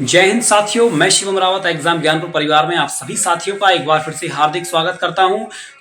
जय हिंद साथियों, मैं शिवम रावत एग्जाम ज्ञानपुर परिवार में आप सभी साथियों का एक बार फिर से हार्दिक स्वागत करता हूं।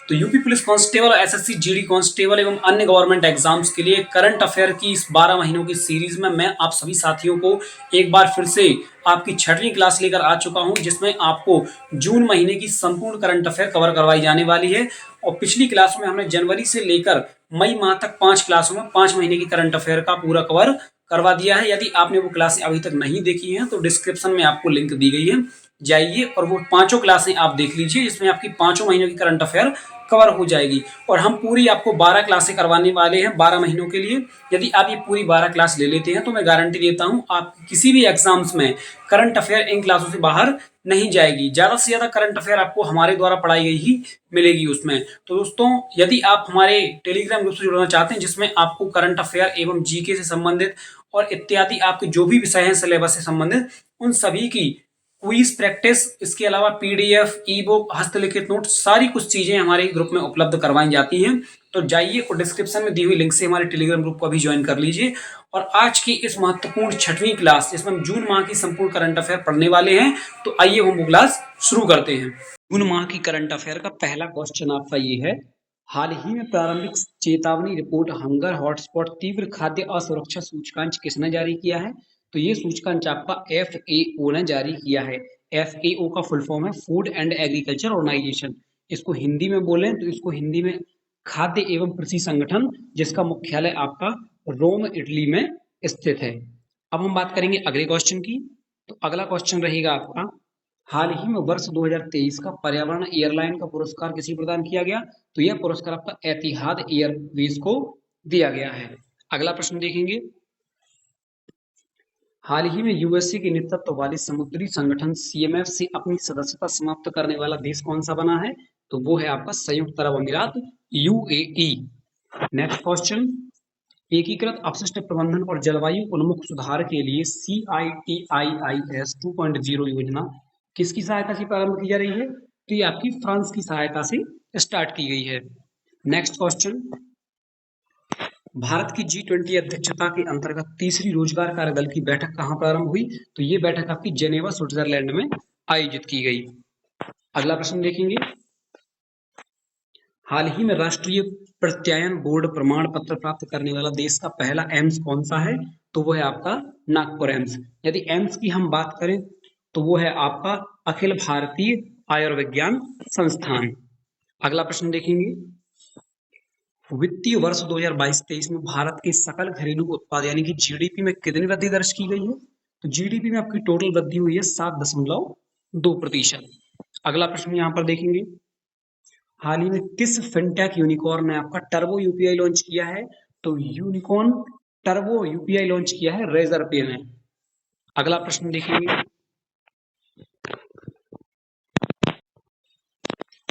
तो UP police constable, SSC GD constable एवं अन्य गवर्नमेंट एग्जाम्स के लिए करंट अफेयर की इस 12 महीनों की सीरीज में मैं आप सभी साथियों को एक बार फिर से आपकी 6वीं क्लास लेकर आ चुका हूं, जिसमें आपको जून महीने की संपूर्ण करंट अफेयर कवर करवाई जाने वाली है। और पिछली क्लास में हमने जनवरी से लेकर मई माह तक 5 क्लासों में 5 महीने की करंट अफेयर का पूरा कवर करवा दिया है। यदि आपने वो क्लासें अभी तक नहीं देखी हैं तो डिस्क्रिप्शन में आपको लिंक दी गई है, जाइए और वो पांचों क्लासें आप देख लीजिए, जिसमें आपकी 5 महीनों की करंट अफेयर कवर हो जाएगी। और हम पूरी आपको 12 क्लासें करवाने वाले हैं 12 महीनों के लिए। यदि आप ये पूरी 12 क्लास ले लेते हैं तो मैं गारंटी देता हूं आप किसी भी एग्जाम्स में करंट अफेयर इन क्लासों से बाहर नहीं जाएगी। ज्यादा से ज्यादा करंट अफेयर आपको हमारे द्वारा पढ़ाई गई ही मिलेगी उसमें। तो दोस्तों, यदि आप हमारे टेलीग्राम ग्रुप से जुड़ना चाहते हैं, जिसमें आपको करंट अफेयर एवं जीके से संबंधित और इत्यादि आपके जो भी विषय हैं सिलेबस से संबंधित, उन सभी की क्विज प्रैक्टिस, इसके अलावा पीडीएफ, ई बुक, हस्तलिखित नोट, सारी कुछ चीजें हमारे ग्रुप में उपलब्ध करवाई जाती हैं। तो जाइए और डिस्क्रिप्शन में दी हुई लिंक से हमारे टेलीग्राम ग्रुप को अभी ज्वाइन कर लीजिए। और आज की इस महत्वपूर्ण 6वीं क्लास, जिसमें हम जून माह की संपूर्ण करंट अफेयर पढ़ने वाले हैं, तो आइए हम वो क्लास शुरू करते हैं। जून माह की करंट अफेयर का पहला क्वेश्चन आपका ये है, हाल ही में प्रारंभिक चेतावनी रिपोर्ट हंगर हॉटस्पॉट तीव्र खाद्य असुरक्षा सूचकांक किसने जारी किया है? तो ये सूचकांक आपका FAO ने जारी किया है। FAO का फुल फॉर्म है फूड एंड एग्रीकल्चर ऑर्गेनाइजेशन। इसको हिंदी में बोलें तो इसको हिंदी में खाद्य एवं कृषि संगठन, जिसका मुख्यालय आपका रोम इटली में स्थित है। अब हम बात करेंगे अगले क्वेश्चन की। तो अगला क्वेश्चन रहेगा आपका, हाल ही में वर्ष 2023 का पर्यावरण एयरलाइन का पुरस्कार किसे प्रदान किया गया? तो यह पुरस्कार आपका एतिहाद एयरवेज को दिया गया है। अगला प्रश्न देखेंगे, हाल ही में यूएसए के नेतृत्व वाले समुद्री संगठन CMF से अपनी सदस्यता समाप्त करने वाला देश कौन सा बना है? तो वो है आपका संयुक्त अरब अमीरात, UAE। नेक्स्ट क्वेश्चन, एकीकृत अपशिष्ट प्रबंधन और जलवायु उन्मुख सुधार के लिए CITIIS 2.0 योजना किसकी सहायता से प्रारंभ की जा रही है? तो ये आपकी फ्रांस की सहायता से स्टार्ट की गई है। नेक्स्ट क्वेश्चन, भारत की G20 अध्यक्षता के अंतर्गत तीसरी रोजगार कार्यदल की बैठक कहाँ प्रारंभ हुई? तो ये बैठक आपकी जेनेवा स्विट्जरलैंड में आयोजित की गई। अगला प्रश्न देखेंगे, हाल ही में राष्ट्रीय प्रत्यायन बोर्ड प्रमाण पत्र प्राप्त करने वाला देश का पहला एम्स कौन सा है? तो वो है आपका नागपुर एम्स। यदि एम्स की हम बात करें तो वो है आपका अखिल भारतीय आयुर्विज्ञान संस्थान। अगला प्रश्न देखेंगे, वित्तीय वर्ष 2022-23 में भारत के सकल घरेलू उत्पाद यानी कि जीडीपी में कितनी वृद्धि दर्ज की गई है? तो जीडीपी में आपकी टोटल वृद्धि हुई है 7.2%। अगला प्रश्न यहाँ पर देखेंगे, हाल ही में किस फिनटेक यूनिकॉर्न ने आपका टर्बो यूपीआई लॉन्च किया है? तो यूनिकॉर्न टर्बो यूपीआई लॉन्च किया है रेजर पे ने। अगला प्रश्न देखेंगे,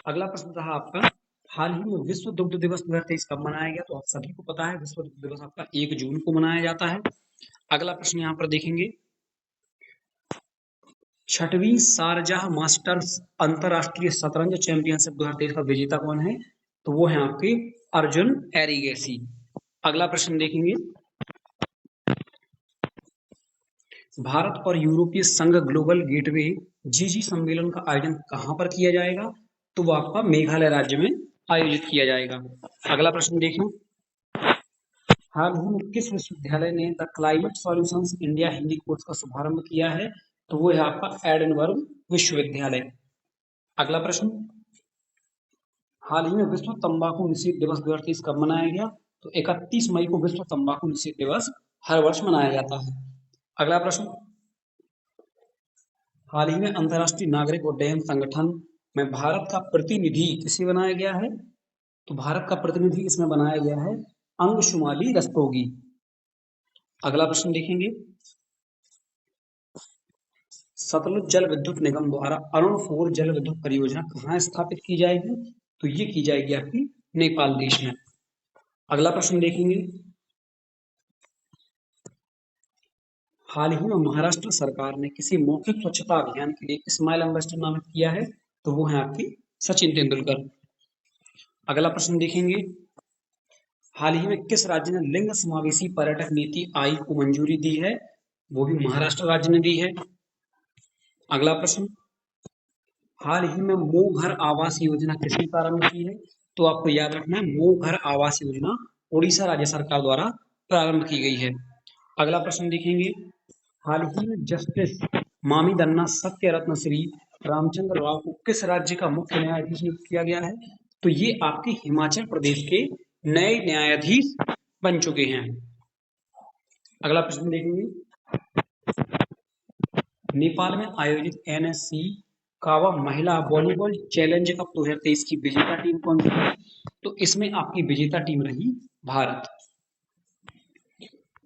अगला प्रश्न रहा आपका, हाल ही में विश्व दुग्ध दिवस 2023 कब मनाया गया? तो आप सभी को पता है विश्व दुग्ध दिवस आपका 1 जून को मनाया जाता है। अगला प्रश्न यहाँ पर देखेंगे, 6वीं शारजाह मास्टर्स अंतरराष्ट्रीय शतरंज चैंपियनशिप 2023 का विजेता कौन है? तो वो है आपके अर्जुन एरिगेसी। अगला प्रश्न देखेंगे, भारत और यूरोपीय संघ ग्लोबल गेटवे GG सम्मेलन का आयोजन कहाँ पर किया जाएगा? तो वो आपका मेघालय राज्य में आयोजित किया जाएगा। अगला प्रश्न देखें, हाल ही में किस विश्वविद्यालय ने the climate solutions India Hindi course का शुभारंभ किया है? तो वो है आपका एडिनबर्ग विश्वविद्यालय। अगला प्रश्न, हाल ही में विश्व तंबाकू निषेध दिवस 2023 कब मनाया गया? तो 31 मई को विश्व तंबाकू निषेध दिवस हर वर्ष मनाया जाता है। अगला प्रश्न, हाल ही में अंतरराष्ट्रीय नागरिक उड्डयन संगठन में भारत का प्रतिनिधि किसे बनाया गया है? तो भारत का प्रतिनिधि इसमें बनाया गया है अंशुमाली रस्तोगी। अगला प्रश्न देखेंगे, सतलुज जल विद्युत निगम द्वारा अरुण 4 जल विद्युत परियोजना कहाँ स्थापित की जाएगी? तो ये की जाएगी आपकी नेपाल देश में। अगला प्रश्न देखेंगे, हाल ही में महाराष्ट्र सरकार ने किसी मौखिक स्वच्छता अभियान के लिए स्माइल एम्बेसडर नामित किया है? तो वो है आपकी सचिन तेंदुलकर। अगला प्रश्न देखेंगे, हाल ही में किस राज्य ने लिंग समावेशी पर्यटक नीति आई को मंजूरी दी है? वो भी महाराष्ट्र राज्य ने दी है। अगला प्रश्न, हाल ही में मो घर आवास योजना किसने प्रारंभ की है? तो आपको याद रखना है, मो घर आवास योजना उड़ीसा राज्य सरकार द्वारा प्रारंभ की गई है। अगला प्रश्न देखेंगे, हाल ही में जस्टिस मामिदन्ना सत्यरत्न श्री रामचंद्र राव को किस राज्य का मुख्य न्यायाधीश नियुक्त किया गया है? तो ये आपके हिमाचल प्रदेश के नए न्यायाधीश बन चुके हैं। अगला प्रश्न देखेंगे, नेपाल में आयोजित एनएससी कावा महिला वॉलीबॉल चैलेंज कप 2023 की विजेता टीम कौन सी है? तो इसमें आपकी विजेता टीम रही भारत।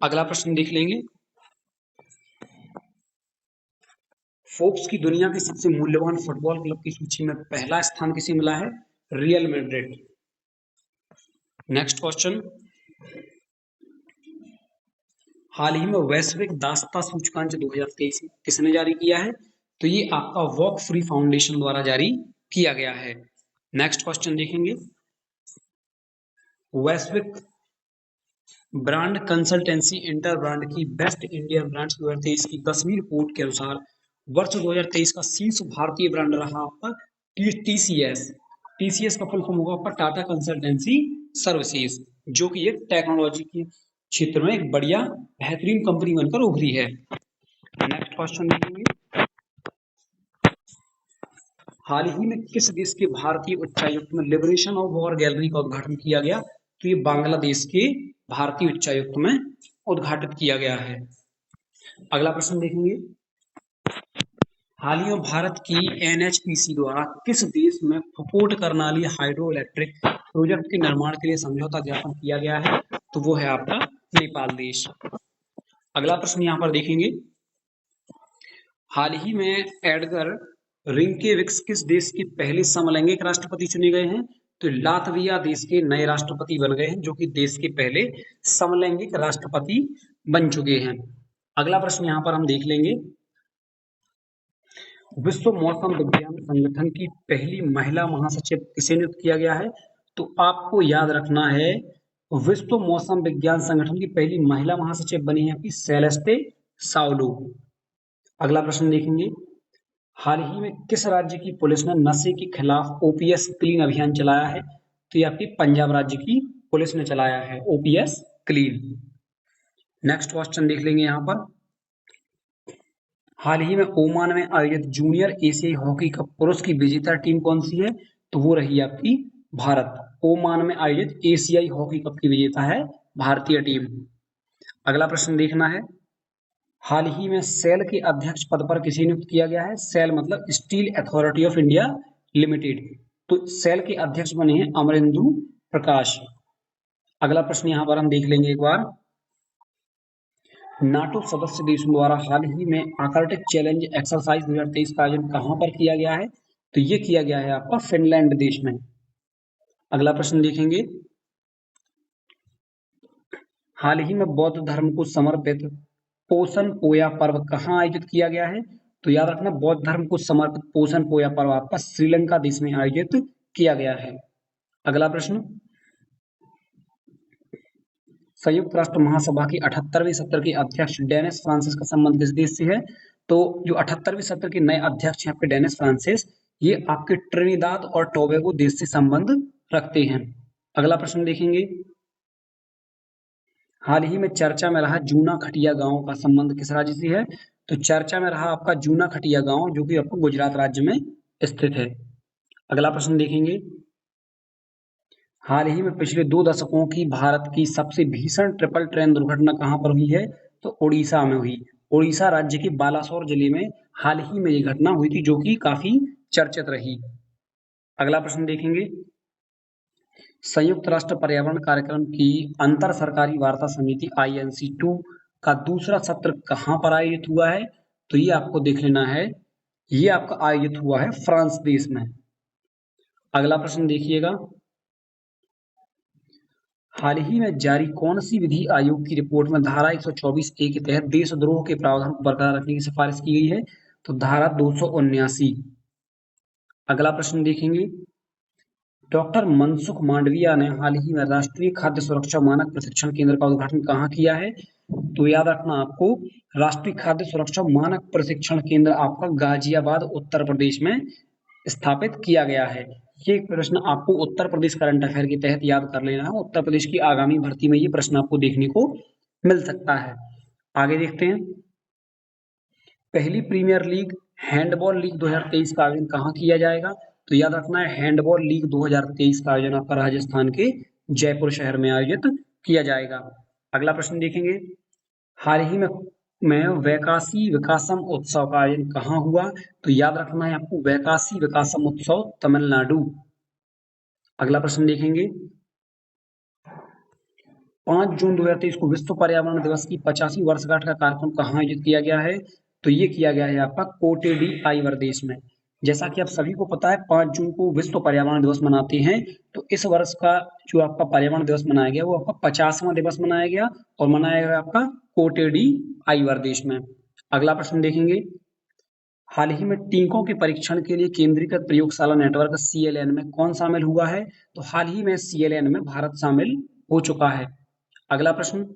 अगला प्रश्न देख लेंगे, फोर्ब्स की दुनिया के सबसे मूल्यवान फुटबॉल क्लब की सूची में पहला स्थान किसे मिला है? Real Madrid. नेक्स्ट क्वेश्चन, हाल ही में वैश्विक दासता सूचकांक 2023 किसने जारी किया है? तो ये आपका वॉक फ्री फाउंडेशन द्वारा जारी किया गया है। नेक्स्ट क्वेश्चन देखेंगे, वैश्विक ब्रांड कंसल्टेंसी इंटर ब्रांड की बेस्ट इंडियन ब्रांड्स 2023 की 10वीं रिपोर्ट के अनुसार वर्ष 2023 का शीर्ष भारतीय ब्रांड रहा आपका टीसीएस। टीसीएस का फुल फॉर्म होगा आपका टाटा कंसल्टेंसी सर्विसेज, जो कि एक टेक्नोलॉजी के क्षेत्र में एक बढ़िया बेहतरीन कंपनी बनकर उभरी है। नेक्स्ट क्वेश्चन देखेंगे, हाल ही में किस देश के भारतीय उच्चायुक्त में लिबरेशन ऑफ वॉर गैलरी का उद्घाटन किया गया? तो ये बांग्लादेश के भारतीय उच्चायुक्त में उद्घाटित किया गया है। अगला प्रश्न देखेंगे, हाल ही में भारत की एनएचपीसी द्वारा किस देश में Phukot Karnali hydro electric project के निर्माण के लिए समझौता ज्ञापन किया गया है? तो वो है आपका नेपाल देश। अगला प्रश्न यहाँ पर देखेंगे, हाल ही में एडगर रिंकेविक्स किस देश के पहले समलैंगिक राष्ट्रपति चुने गए हैं? तो लातविया देश के नए राष्ट्रपति बन गए हैं, जो कि देश के पहले समलैंगिक राष्ट्रपति बन चुके हैं। अगला प्रश्न यहाँ पर हम देख लेंगे, विश्व मौसम विज्ञान संगठन की पहली महिला महासचिव किसे नियुक्त किया गया है? तो आपको याद रखना है, विश्व मौसम विज्ञान संगठन की पहली महिला महासचिव बनी है आपकी सेलेस्टे साउलू। अगला प्रश्न देखेंगे, हाल ही में किस राज्य की पुलिस ने नशे के खिलाफ ओपीएस क्लीन अभियान चलाया है? तो ये आपकी पंजाब राज्य की पुलिस ने चलाया है ओपीएस क्लीन। नेक्स्ट क्वेश्चन देख लेंगे यहाँ पर, हाल ही में ओमान में आयोजित जूनियर एशियाई हॉकी कप पुरुष की विजेता टीम कौन सी है? तो वो रही आपकी भारत। ओमान में आयोजित एशियाई हॉकी कप की विजेता है भारतीय टीम। अगला प्रश्न देखना है, हाल ही में सेल के अध्यक्ष पद पर किसे नियुक्त किया गया है? सेल मतलब steel authority of India limited. तो सेल के अध्यक्ष बने हैं अमरेंदु प्रकाश। अगला प्रश्न यहां पर हम देख लेंगे एक बार, नाटो सदस्य देशों द्वारा हाल ही में आर्कटिक चैलेंज एक्सरसाइज 2023 का आयोजन कहां पर किया गया है? तो ये किया गया है आपका फिनलैंड देश में। अगला प्रश्न देखेंगे, हाल ही में बौद्ध धर्म को समर्पित पोषण पोया पर्व कहाँ आयोजित किया गया है? तो याद रखना, बौद्ध धर्म को समर्पित पोषण पोया पर्व आपका श्रीलंका देश में आयोजित किया गया है। अगला प्रश्न, संयुक्त राष्ट्र महासभा की 78वें सत्र के अध्यक्ष डेनिस फ्रांसिस का संबंध किस देश से है? तो जो 78वें सत्र के नए अध्यक्ष हैं आपके डेनिस फ्रांसिस, ये आपके ट्रिनिदाद और टोबैगो देश से संबंध रखते हैं। अगला प्रश्न देखेंगे, हाल ही में चर्चा में रहा जूना खटिया गांव का संबंध किस राज्य से है? तो चर्चा में रहा आपका जूना खटिया गांव, जो कि आपको गुजरात राज्य में स्थित है। अगला प्रश्न देखेंगे, हाल ही में पिछले 2 दशकों की भारत की सबसे भीषण ट्रिपल ट्रेन दुर्घटना कहां पर हुई है? तो उड़ीसा में हुई। उड़ीसा राज्य के बालासोर जिले में हाल ही में ये घटना हुई थी, जो कि काफी चर्चित रही। अगला प्रश्न देखेंगे, संयुक्त राष्ट्र पर्यावरण कार्यक्रम की अंतर सरकारी वार्ता समिति INC2 का दूसरा सत्र कहां पर आयोजित हुआ है? तो ये आपको देख लेना है, ये आपका आयोजित हुआ है फ्रांस देश में। अगला प्रश्न देखिएगा, हाल ही में जारी कौन सी विधि आयोग की रिपोर्ट में धारा 124A के तहत देशद्रोह के प्रावधान को बरकरार रखने की सिफारिश की गई है? तो धारा 279। अगला प्रश्न देखेंगे, डॉक्टर मनसुख मांडविया ने हाल ही में राष्ट्रीय खाद्य सुरक्षा मानक प्रशिक्षण केंद्र का उद्घाटन कहाँ किया है? तो याद रखना आपको, राष्ट्रीय खाद्य सुरक्षा मानक प्रशिक्षण केंद्र आपका गाजियाबाद उत्तर प्रदेश में स्थापित किया गया है। ये प्रश्न आपको उत्तर प्रदेश करंट अफेयर के तहत याद कर लेना है। उत्तर प्रदेश की आगामी भर्ती में ये प्रश्न आपको देखने को मिल सकता है। आगे देखते हैं। पहली प्रीमियर लीग हैंडबॉल लीग 2023 का आयोजन कहाँ किया जाएगा? तो याद रखना है, हैंडबॉल लीग 2023 का आयोजन आपका राजस्थान के जयपुर शहर में आयोजित किया जाएगा। अगला प्रश्न देखेंगे। हाल ही में वैकासी विकासम उत्सव का आयोजन कहाँ हुआ? तो याद रखना है आपको, वैकासी विकासम उत्सव तमिलनाडु। अगला प्रश्न देखेंगे। 5 जून 2023 को विश्व पर्यावरण दिवस की 50वीं वर्षगांठ का कार्यक्रम कहाँ आयोजित किया गया है? तो ये किया गया है आपका कोटेडी आइवर देश में। जैसा कि आप सभी को पता है, 5 जून को विश्व पर्यावरण दिवस मनाते हैं। तो इस वर्ष का जो आपका पर्यावरण दिवस मनाया गया वो आपका 50वां दिवस मनाया गया और मनाया गया आपका कोटेडी आइवर देश में। अगला प्रश्न देखेंगे। हाल ही में टीकों के परीक्षण के लिए केंद्रीकृत प्रयोगशाला नेटवर्क CLN में कौन शामिल हुआ है? तो हाल ही में CLN में भारत शामिल हो चुका है। अगला प्रश्न।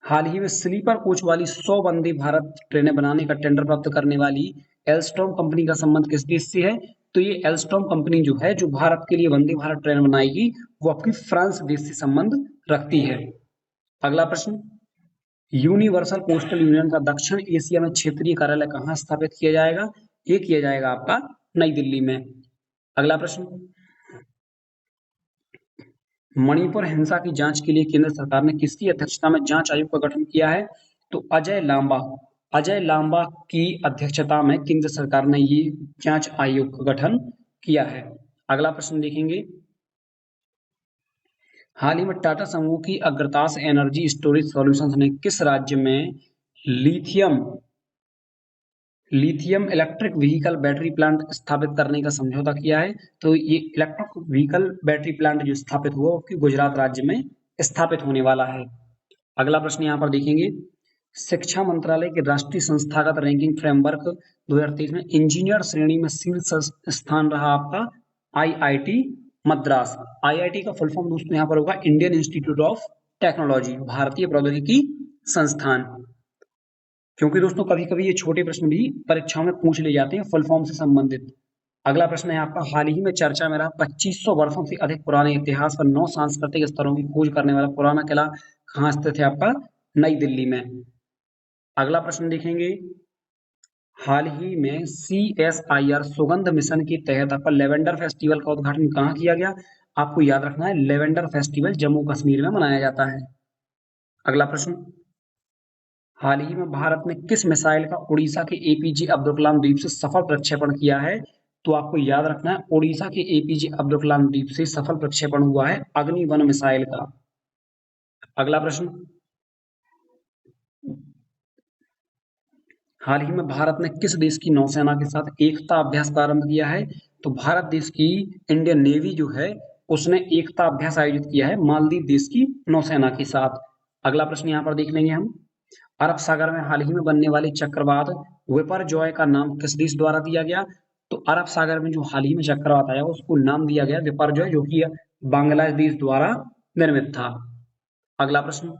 हाल ही में स्लीपर कोच वाली 100 वंदे भारत ट्रेनें बनाने का टेंडर प्राप्त करने वाली एल्स्टॉम कंपनी का संबंध किस देश से है? तो ये एल्स्टॉम कंपनी जो है, जो भारत के लिए वंदे भारत ट्रेन बनाएगी, वो आपकी फ्रांस देश से संबंध रखती है। अगला प्रश्न। यूनिवर्सल पोस्टल यूनियन का दक्षिण एशिया में क्षेत्रीय कार्यालय कहाँ स्थापित किया जाएगा? ये किया जाएगा आपका नई दिल्ली में। अगला प्रश्न। मणिपुर हिंसा की जांच के लिए केंद्र सरकार ने किसकी अध्यक्षता में जांच आयोग का गठन किया है? तो अजय लांबा की अध्यक्षता में केंद्र सरकार ने ये जांच आयोग का गठन किया है। अगला प्रश्न देखेंगे। हाल ही में टाटा समूह की अग्रतास एनर्जी स्टोरेज सॉल्यूशंस ने किस राज्य में lithium lithium electric vehicle battery plant स्थापित करने का समझौता किया है? तो ये इलेक्ट्रिक व्हीकल बैटरी प्लांट जो स्थापित हुआ वो गुजरात राज्य में स्थापित होने वाला है। अगला प्रश्न यहाँ पर देखेंगे। शिक्षा मंत्रालय के राष्ट्रीय संस्थागत रैंकिंग फ्रेमवर्क 2023 में इंजीनियर श्रेणी में शीर्ष स्थान रहा आपका IIT मद्रास। IIT का फुल फॉर्म दोस्तों यहाँ पर होगा इंडियन इंस्टीट्यूट ऑफ टेक्नोलॉजी, भारतीय प्रौद्योगिकी संस्थान। क्योंकि दोस्तों कभी कभी ये छोटे प्रश्न भी परीक्षाओं में पूछ ले जाते हैं फुल फॉर्म से संबंधित। अगला प्रश्न है आपका। हाल ही में चर्चा में रहा 2500 वर्षों से अधिक पुराने इतिहास पर 9 सांस्कृतिक स्तरों की खोज करने वाला पुराना किला कहाँ स्थित है? आपका नई दिल्ली में। अगला प्रश्न देखेंगे। हाल ही में CSIR सुगंध मिशन के तहत आपका लेवेंडर फेस्टिवल का उद्घाटन कहाँ किया गया? आपको याद रखना है, लेवेंडर फेस्टिवल जम्मू कश्मीर में मनाया जाता है। अगला प्रश्न। हाल ही में भारत ने किस मिसाइल का उड़ीसा के APJ अब्दुल कलाम द्वीप से सफल प्रक्षेपण किया है? तो आपको याद रखना है, उड़ीसा के APJ अब्दुल कलाम द्वीप से सफल प्रक्षेपण हुआ है अग्नि-1 मिसाइल का। अगला प्रश्न। हाल ही में भारत ने किस देश की नौसेना के साथ एकता अभ्यास प्रारंभ किया है? तो भारत देश की इंडियन नेवी जो है उसने एकता अभ्यास आयोजित किया है मालदीव देश की नौसेना के साथ। अगला प्रश्न यहाँ पर देख लेंगे हम। अरब सागर में हाल ही में बनने वाले चक्रवात विपरजॉय का नाम किस देश द्वारा दिया गया? तो अरब सागर में जो हाल ही में चक्रवात आया उसको नाम दिया गया विपरजॉय, जो कि बांग्लादेश द्वारा निर्मित था। अगला प्रश्न।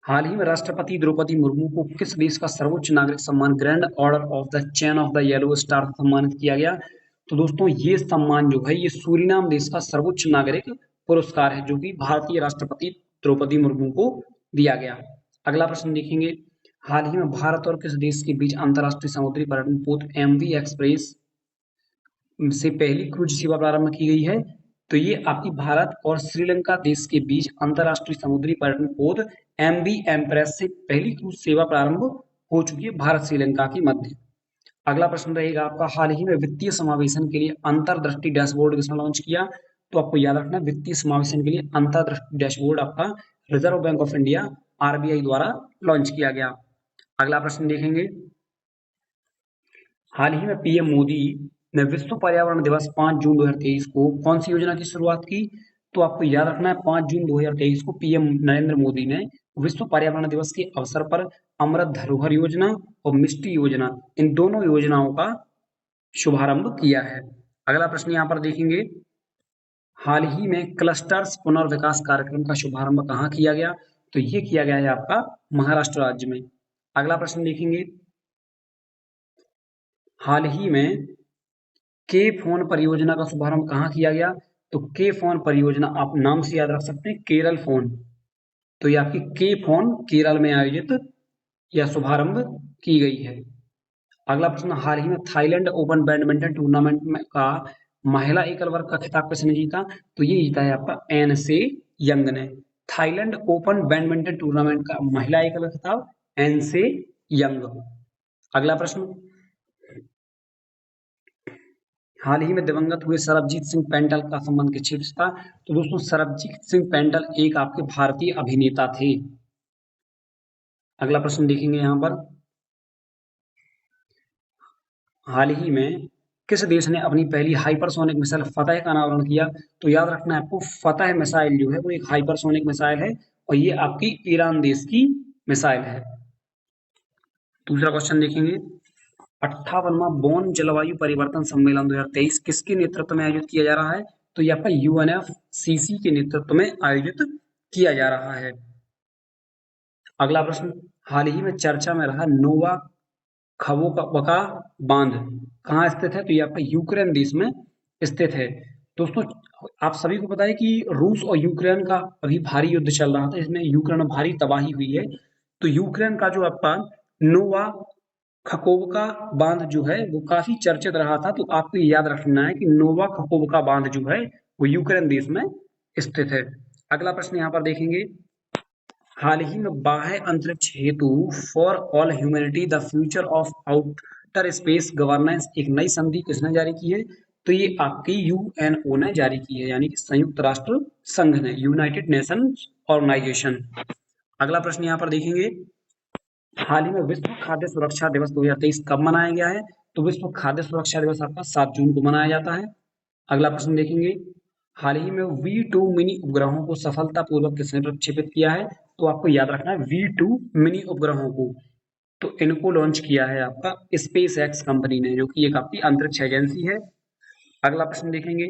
हाल ही में राष्ट्रपति द्रौपदी मुर्मू को किस देश का सर्वोच्च नागरिक सम्मान grand order of the chain of the yellow star सम्मानित किया गया? तो दोस्तों ये सम्मान जो है ये सूरीनाम देश का सर्वोच्च नागरिक पुरस्कार है, जो कि भारतीय राष्ट्रपति द्रौपदी मुर्मू को दिया गया। अगला प्रश्न देखेंगे। हाल ही में भारत और किस देश के बीच अंतरराष्ट्रीय समुद्री पर्यटन पोत MV एक्सप्रेस से पहली क्रूज सेवा प्रारंभ की गई है? तो ये आपकी भारत और श्रीलंका देश के बीच अंतरराष्ट्रीय समुद्री पर्यटन पोत MV एक्सप्रेस से पहली क्रूज सेवा प्रारंभ हो चुकी है भारत श्रीलंका के मध्य। अगला प्रश्न रहेगा आपका। हाल ही में वित्तीय समावेशन के लिए अंतर्दृष्टि डैशबोर्ड किसने लॉन्च किया? तो आपको याद रखना है, वित्तीय समावेशन के लिए अंतर्दृष्टि डैशबोर्ड आपका reserve bank of India RBI द्वारा लॉन्च किया गया। अगला प्रश्न देखेंगे। हाल ही में PM मोदी ने विश्व पर्यावरण दिवस 5 जून 2023 को कौन सी योजना की शुरुआत की? तो आपको याद रखना है, 5 जून 2023 को PM नरेंद्र मोदी ने विश्व पर्यावरण दिवस के अवसर पर अमृत धरोहर योजना और मिष्टी योजना, इन दोनों योजनाओं का शुभारंभ किया है। अगला प्रश्न यहाँ पर देखेंगे, हाल ही में क्लस्टर्स पुनर्विकास कार्यक्रम का शुभारंभ कहाँ किया गया? तो ये किया गया है आपका महाराष्ट्र राज्य में। अगला प्रश्न देखेंगे, हाल ही में के फोन परियोजना का शुभारंभ कहाँ किया गया? तो के फोन परियोजना आप नाम से याद रख सकते हैं, केरल फोन। तो ये आपकी के फोन केरल में आयोजित या शुभारंभ की गई है। अगला प्रश्न, हाल ही में थाईलैंड ओपन बैडमिंटन टूर्नामेंट में का महिला एकल वर्ग का खिताब किसने जीता? तो ये जीता है आपका एन से यंग ने। थाईलैंड ओपन बैडमिंटन टूर्नामेंट का महिला एकल खिताब एन से यंग। अगला प्रश्न, हाल ही में दिवंगत हुए सरबजीत सिंह पेंटल का संबंध किस क्षेत्र से था? तो दोस्तों सरबजीत सिंह पेंटल एक आपके भारतीय अभिनेता थे। अगला प्रश्न देखेंगे यहाँ पर, हाल ही में किस देश ने अपनी पहली हाइपरसोनिक मिसाइल फतह का अनावरण किया? तो याद रखना है आपको, फतह मिसाइल जो है वो एक हाइपरसोनिक मिसाइल है और ये आपकी ईरान देश की मिसाइल है। दूसरा क्वेश्चन देखेंगे, 58वां बोन जलवायु परिवर्तन सम्मेलन 2023 किसके नेतृत्व में आयोजित किया जा रहा है? तो ये आपका यूएनएफसीसी के नेतृत्व में आयोजित किया जा रहा है। अगला प्रश्न, हाल ही में चर्चा में रहा नोवा खवोका बांध कहाँ स्थित है? तो ये आपका यूक्रेन देश में स्थित है। दोस्तों आप सभी को पता है कि रूस और यूक्रेन का अभी भारी युद्ध चल रहा था, इसमें यूक्रेन में भारी तबाही हुई है। तो यूक्रेन का जो आपका नोवा खकोवका बांध जो है वो काफी चर्चित रहा था। तो आपको ये याद रखना है कि नोवा खकोवका बांध जो है वो यूक्रेन देश में स्थित है। अगला प्रश्न यहाँ पर देखेंगे, हाल ही में बाह्य अंतरिक्ष हेतु for all humanity the future of outer space governance एक नई संधि किसने जारी की है? तो ये आपकी यूएनओ ने जारी की है, यानी कि संयुक्त राष्ट्र संघ ने, यूनाइटेड नेशंस ऑर्गेनाइजेशन। अगला प्रश्न यहाँ पर देखेंगे, हाल ही में विश्व खाद्य सुरक्षा दिवस 2023 कब मनाया गया है? तो विश्व खाद्य सुरक्षा दिवस आपका 7 जून को मनाया जाता है। अगला प्रश्न देखेंगे, हाल ही में V2 मिनी उपग्रहों को सफलतापूर्वक किसने प्रक्षेपित किया है? तो आपको याद रखना है V2 मिनी उपग्रहों को, तो इनको लॉन्च किया है आपका स्पेस एक्स कंपनी ने, जो कि एक आपकी अंतरिक्ष एजेंसी है। अगला प्रश्न देखेंगे,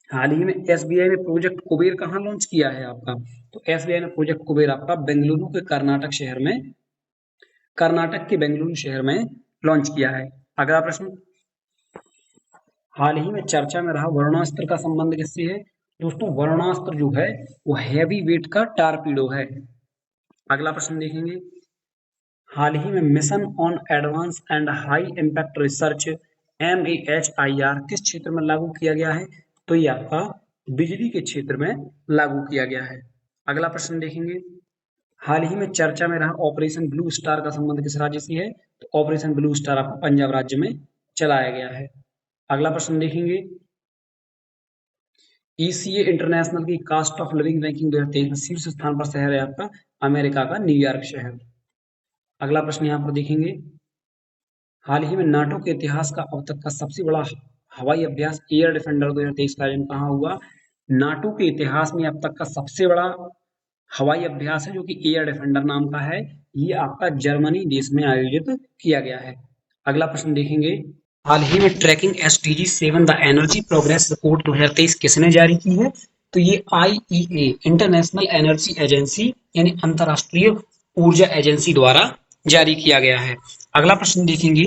हाल ही में एसबीआई ने प्रोजेक्ट कुबेर कहाँ लॉन्च किया है आपका? तो एसबीआई ने प्रोजेक्ट कुबेर आपका बेंगलुरु के कर्नाटक के बेंगलुरु शहर में लॉन्च किया है। अगला प्रश्न, हाल ही में चर्चा में रहा वरुणास्त्र का संबंध किससे है? दोस्तों वरुणास्त्र जो है वो हैवी वेट का टारपीडो है। अगला प्रश्न देखेंगे, हाल ही में mission on advance and high impact research MAHIR किस क्षेत्र में लागू किया गया है? तो ये आपका बिजली के क्षेत्र में लागू किया गया है। अगला प्रश्न देखेंगे, हाल ही में चर्चा में रहा ऑपरेशन ब्लू स्टार का संबंध किस राज्य से है? तो ऑपरेशन ब्लू स्टार आपको पंजाब राज्य में चलाया गया है। अगला प्रश्न देखेंगे, ECA इंटरनेशनल की कास्ट ऑफ लिविंग रैंकिंग 2023 में शीर्ष स्थान पर शहर है आपका अमेरिका का न्यूयॉर्क शहर। अगला प्रश्न यहाँ पर देखेंगे, हाल ही में नाटो के इतिहास का अब तक का सबसे बड़ा हवाई अभ्यास एयर डिफेंडर 2023 का आयोजन कहाँ हुआ? नाटो के इतिहास में अब तक का सबसे बड़ा हवाई अभ्यास है जो कि एयर डिफेंडर नाम का है, ये आपका जर्मनी देश में आयोजित किया गया है। अगला प्रश्न देखेंगे, हाल ही में tracking SDG-7 the energy progress report 2023 किसने जारी की है? तो ये IEA इंटरनेशनल एनर्जी एजेंसी यानी अंतरराष्ट्रीय ऊर्जा एजेंसी द्वारा जारी किया गया है। अगला प्रश्न देखेंगे,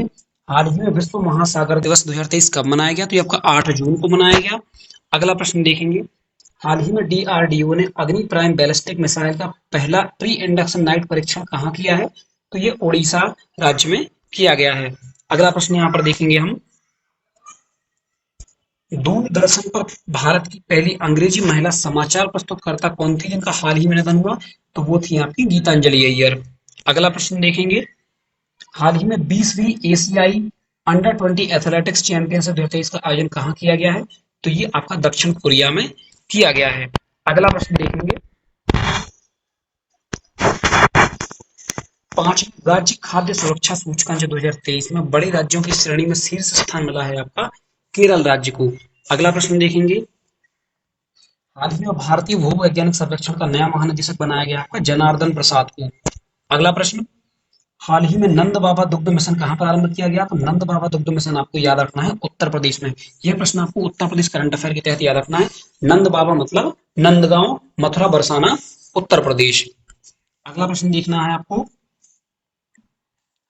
हाल ही में विश्व महासागर दिवस 2023 कब मनाया गया? तो ये आपका 8 जून को मनाया गया। अगला प्रश्न देखेंगे, हाल ही में DRDO ने अग्नि प्राइम बैलिस्टिक मिसाइल का पहला प्री इंडक्शन नाइट परीक्षण कहाँ किया है? तो ये ओडिशा राज्य में किया गया है। अगला प्रश्न यहाँ पर देखेंगे हम, दूरदर्शन पर भारत की पहली अंग्रेजी महिला समाचार प्रस्तुतकर्ता कौन थी जिनका हाल ही में निधन हुआ? तो वो थी आपकी गीतांजलि अय्यर। अगला प्रश्न देखेंगे, हाल ही में 20वीं एशियाई अंडर 20 एथलेटिक्स चैंपियनशिप 2023 का आयोजन कहाँ किया गया है? तो ये आपका दक्षिण कोरिया में किया गया है। अगला प्रश्न देखेंगे, 5वीं राज्य खाद्य सुरक्षा सूचकांक 2023 में बड़े राज्यों की श्रेणी में शीर्ष स्थान मिला है आपका केरल राज्य को। अगला प्रश्न देखेंगे, हाल ही में भारतीय भूवैज्ञानिक सर्वेक्षण का नया महानिदेशक बनाया गया आपका जनार्दन प्रसाद को। अगला प्रश्न, हाल ही में नंद बाबा दुग्ध मिशन कहाँ प्रारंभ किया गया? तो नंद बाबा दुग्ध मिशन आपको याद रखना है उत्तर प्रदेश में। यह प्रश्न आपको उत्तर प्रदेश करंट अफेयर के तहत याद रखना है। नंद बाबा मतलब नंदगांव, मथुरा, बरसाना, उत्तर प्रदेश। अगला प्रश्न देखना है आपको,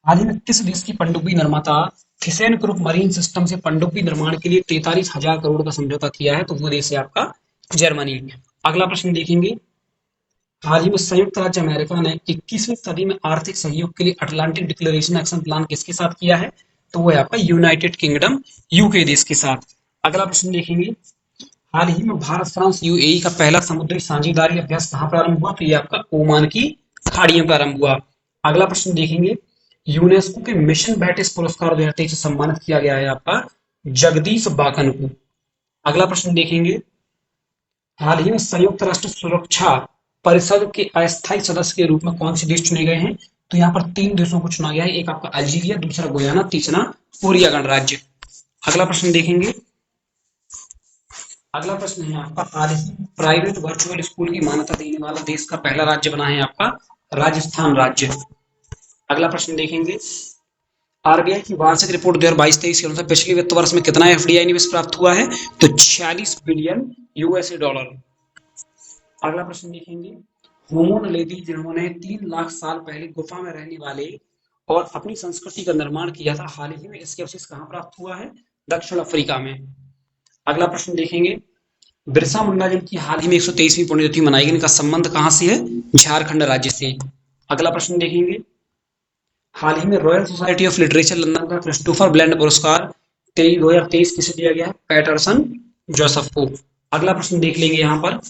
हाल ही में किस देश की पनडुब्बी निर्माता थिसैन ग्रुप मरीन सिस्टम से पनडुब्बी निर्माण के लिए 43,000 करोड़ का समझौता किया है? तो वो देश है आपका जर्मनी। अगला प्रश्न देखेंगे, हाल ही में संयुक्त राज्य अमेरिका ने 21वीं सदी में आर्थिक सहयोग के लिए अटलांटिक डिक्लेरेशन एक्शन प्लान किसके साथ किया है? तो वो है आपका यूनाइटेड किंगडम, यूके देश के साथ। अगला प्रश्न देखेंगे, हाल ही में भारत फ्रांस यूएई का पहला समुद्री साझेदारी अभ्यास कहाँ प्रारंभ हुआ? तो ये आपका ओमान की खाड़ी में प्रारंभ हुआ। अगला प्रश्न देखेंगे, यूनेस्को के मिशन बैटिस पुरस्कार 2023 से सम्मानित किया गया है आपका जगदीश बाकन को। अगला प्रश्न देखेंगे, हाल ही में संयुक्त राष्ट्र सुरक्षा परिषद के अस्थायी सदस्य के रूप में कौन से देश चुने गए हैं? तो यहाँ पर 3 देशों को चुना गया है, एक आपका अल्जीरिया, दूसरा गुयाना, तीसरा कोरिया गणराज्य। अगला प्रश्न देखेंगे, अगला प्रश्न है आपका, हाल ही में प्राइवेट वर्चुअल स्कूल की मान्यता देने वाला देश का पहला राज्य बना है आपका राजस्थान राज्य। अगला प्रश्न देखेंगे, आरबीआई की वार्षिक रिपोर्ट 2022-23 के अनुसार पिछले वित्त वर्ष में कितना एफडीआई निवेश प्राप्त हुआ है? तो 46 बिलियन यूएसए डॉलर। अगला प्रश्न देखेंगे, होमो नलेदी जिन्होंने 3 लाख साल पहले गुफा में रहने वाले और अपनी संस्कृति का निर्माण किया था, हाल ही में इसके अवशेष कहाँ प्राप्त हुआ है? दक्षिण अफ्रीका में। अगला प्रश्न देखेंगे, बिरसा मुंडा जिनकी हाल ही में 123वीं पुण्यतिथि मनाई गई, इनका संबंध कहाँ से है? झारखंड राज्य से। अगला प्रश्न देखेंगे, हाल ही में royal society of literature London का क्रिस्टोफर ब्लेंड पुरस्कार 2023 किसे दिया गया है? पैटरसन जोसेफ को। अगला प्रश्न देख लेंगे यहाँ पर,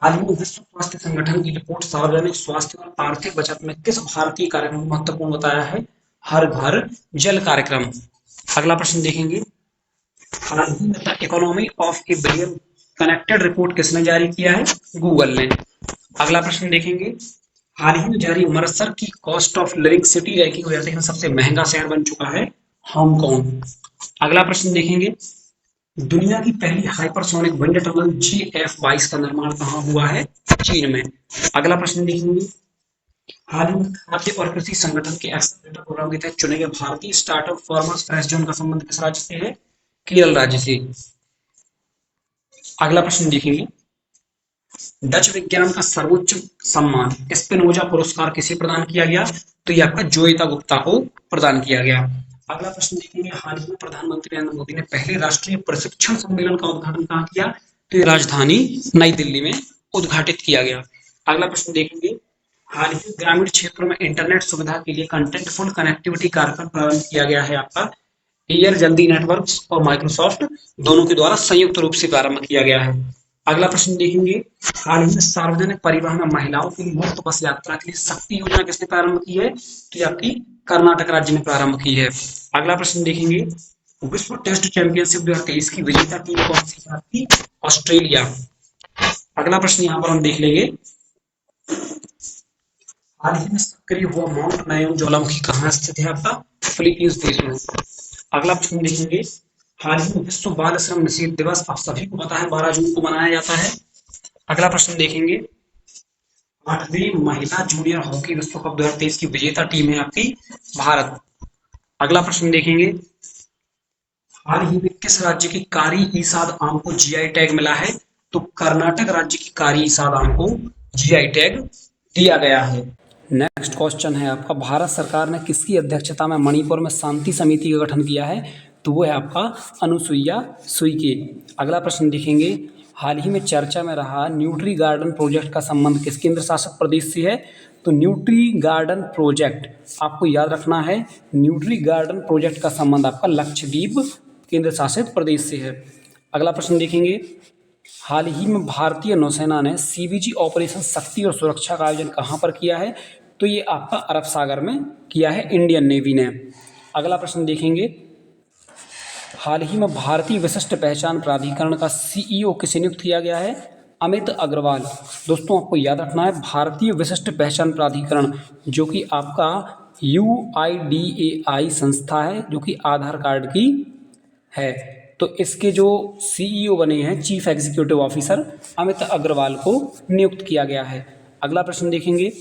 हाल ही में विश्व स्वास्थ्य संगठन की रिपोर्ट सार्वजनिक स्वास्थ्य और आर्थिक बचत में किस भारतीय कार्यक्रम को महत्वपूर्ण बताया है? हर घर जल कार्यक्रम। अगला प्रश्न देखेंगे, हाल ही में the economy of A billion connected report किसने जारी किया है? गूगल ने। अगला प्रश्न देखेंगे, हाल ही में जारी मर्सर की cost of living city ranking 2023 में सबसे महंगा शहर बन चुका है हांगकांग। अगला प्रश्न देखेंगे, दुनिया की पहली हाइपरसोनिक विंड टनल GF-22 का निर्माण कहाँ हुआ है? चीन में। अगला प्रश्न देखेंगे, हाल ही में खाद्य और कृषि संगठन के एक्सेलरेटर प्रोग्राम के तहत चुने गए भारतीय स्टार्टअप फार्मर्स फ्रेश जोन का संबंध किस राज्य से है? केरल राज्य से। अगला प्रश्न देखेंगे, डच विज्ञान का सर्वोच्च सम्मान स्पिनोजा पुरस्कार किसे प्रदान किया गया? तो यह आपका जोएता गुप्ता को प्रदान किया गया। अगला प्रश्न देखेंगे, हाल ही में प्रधानमंत्री नरेंद्र मोदी ने पहले राष्ट्रीय प्रशिक्षण सम्मेलन का उद्घाटन कहाँ किया? तो ये राजधानी नई दिल्ली में उद्घाटित किया गया। अगला प्रश्न देखेंगे, हाल ही में ग्रामीण क्षेत्रों में इंटरनेट सुविधा के लिए कंटेंटफुल कनेक्टिविटी कार्यक्रम प्रारंभ किया गया है आपका एयर जल्दी नेटवर्क्स और माइक्रोसॉफ्ट दोनों के द्वारा संयुक्त रूप से प्रारंभ किया गया है। अगला प्रश्न देखेंगे, हाल ही में सार्वजनिक परिवहन में महिलाओं के लिए मुफ्त बस यात्रा के लिए शक्ति योजना किसने प्रारंभ की है? तो ये आपकी कर्नाटक राज्य ने प्रारंभ की है। अगला प्रश्न देखेंगे, विश्व टेस्ट चैंपियनशिप 2023 की विजेता टीम कौन सी है? आपकी ऑस्ट्रेलिया। अगला प्रश्न यहाँ पर हम देख लेंगे, हाल ही में सक्रिय हुआ माउंट नायोन ज्वालामुखी कहाँ स्थित है? आपका फिलीपींस देश में। अगला प्रश्न देखेंगे, हाल ही में विश्व बाल श्रम निषेध दिवस आप सभी को पता है 12 जून को मनाया जाता है। अगला प्रश्न देखेंगे, 8वीं महिला जूनियर हॉकी विश्व कप 2023 की विजेता टीम है आपकी भारत। अगला प्रश्न देखेंगे, हाल ही में किस राज्य की कारी ईसाद आम को जीआई टैग मिला है? तो कर्नाटक राज्य की कारी ईसाद आम को जीआई टैग दिया गया है। नेक्स्ट क्वेश्चन है आपका, भारत सरकार ने किसकी अध्यक्षता में मणिपुर में शांति समिति का गठन किया है? तो वो है आपका अनुसुईया सुईके। अगला प्रश्न देखेंगे, हाल ही में चर्चा में रहा न्यूट्री गार्डन प्रोजेक्ट का संबंध किस केंद्र शासित प्रदेश से है? तो न्यूट्री गार्डन प्रोजेक्ट आपको याद रखना है, न्यूट्री गार्डन प्रोजेक्ट का संबंध आपका लक्षद्वीप केंद्र शासित प्रदेश से है। अगला प्रश्न देखेंगे, हाल ही में भारतीय नौसेना ने सीबीजी ऑपरेशन शक्ति और सुरक्षा का आयोजन कहाँ पर किया है? तो ये आपका अरब सागर में किया है इंडियन नेवी ने। अगला प्रश्न देखेंगे, हाल ही में भारतीय विशिष्ट पहचान प्राधिकरण का सीईओ किसे नियुक्त किया गया है? अमित अग्रवाल। दोस्तों आपको याद रखना है, भारतीय विशिष्ट पहचान प्राधिकरण जो कि आपका UIDAI संस्था है जो कि आधार कार्ड की है, तो इसके जो सीईओ बने हैं chief executive officer Amit Agarwal को नियुक्त किया गया है। अगला प्रश्न देखेंगे,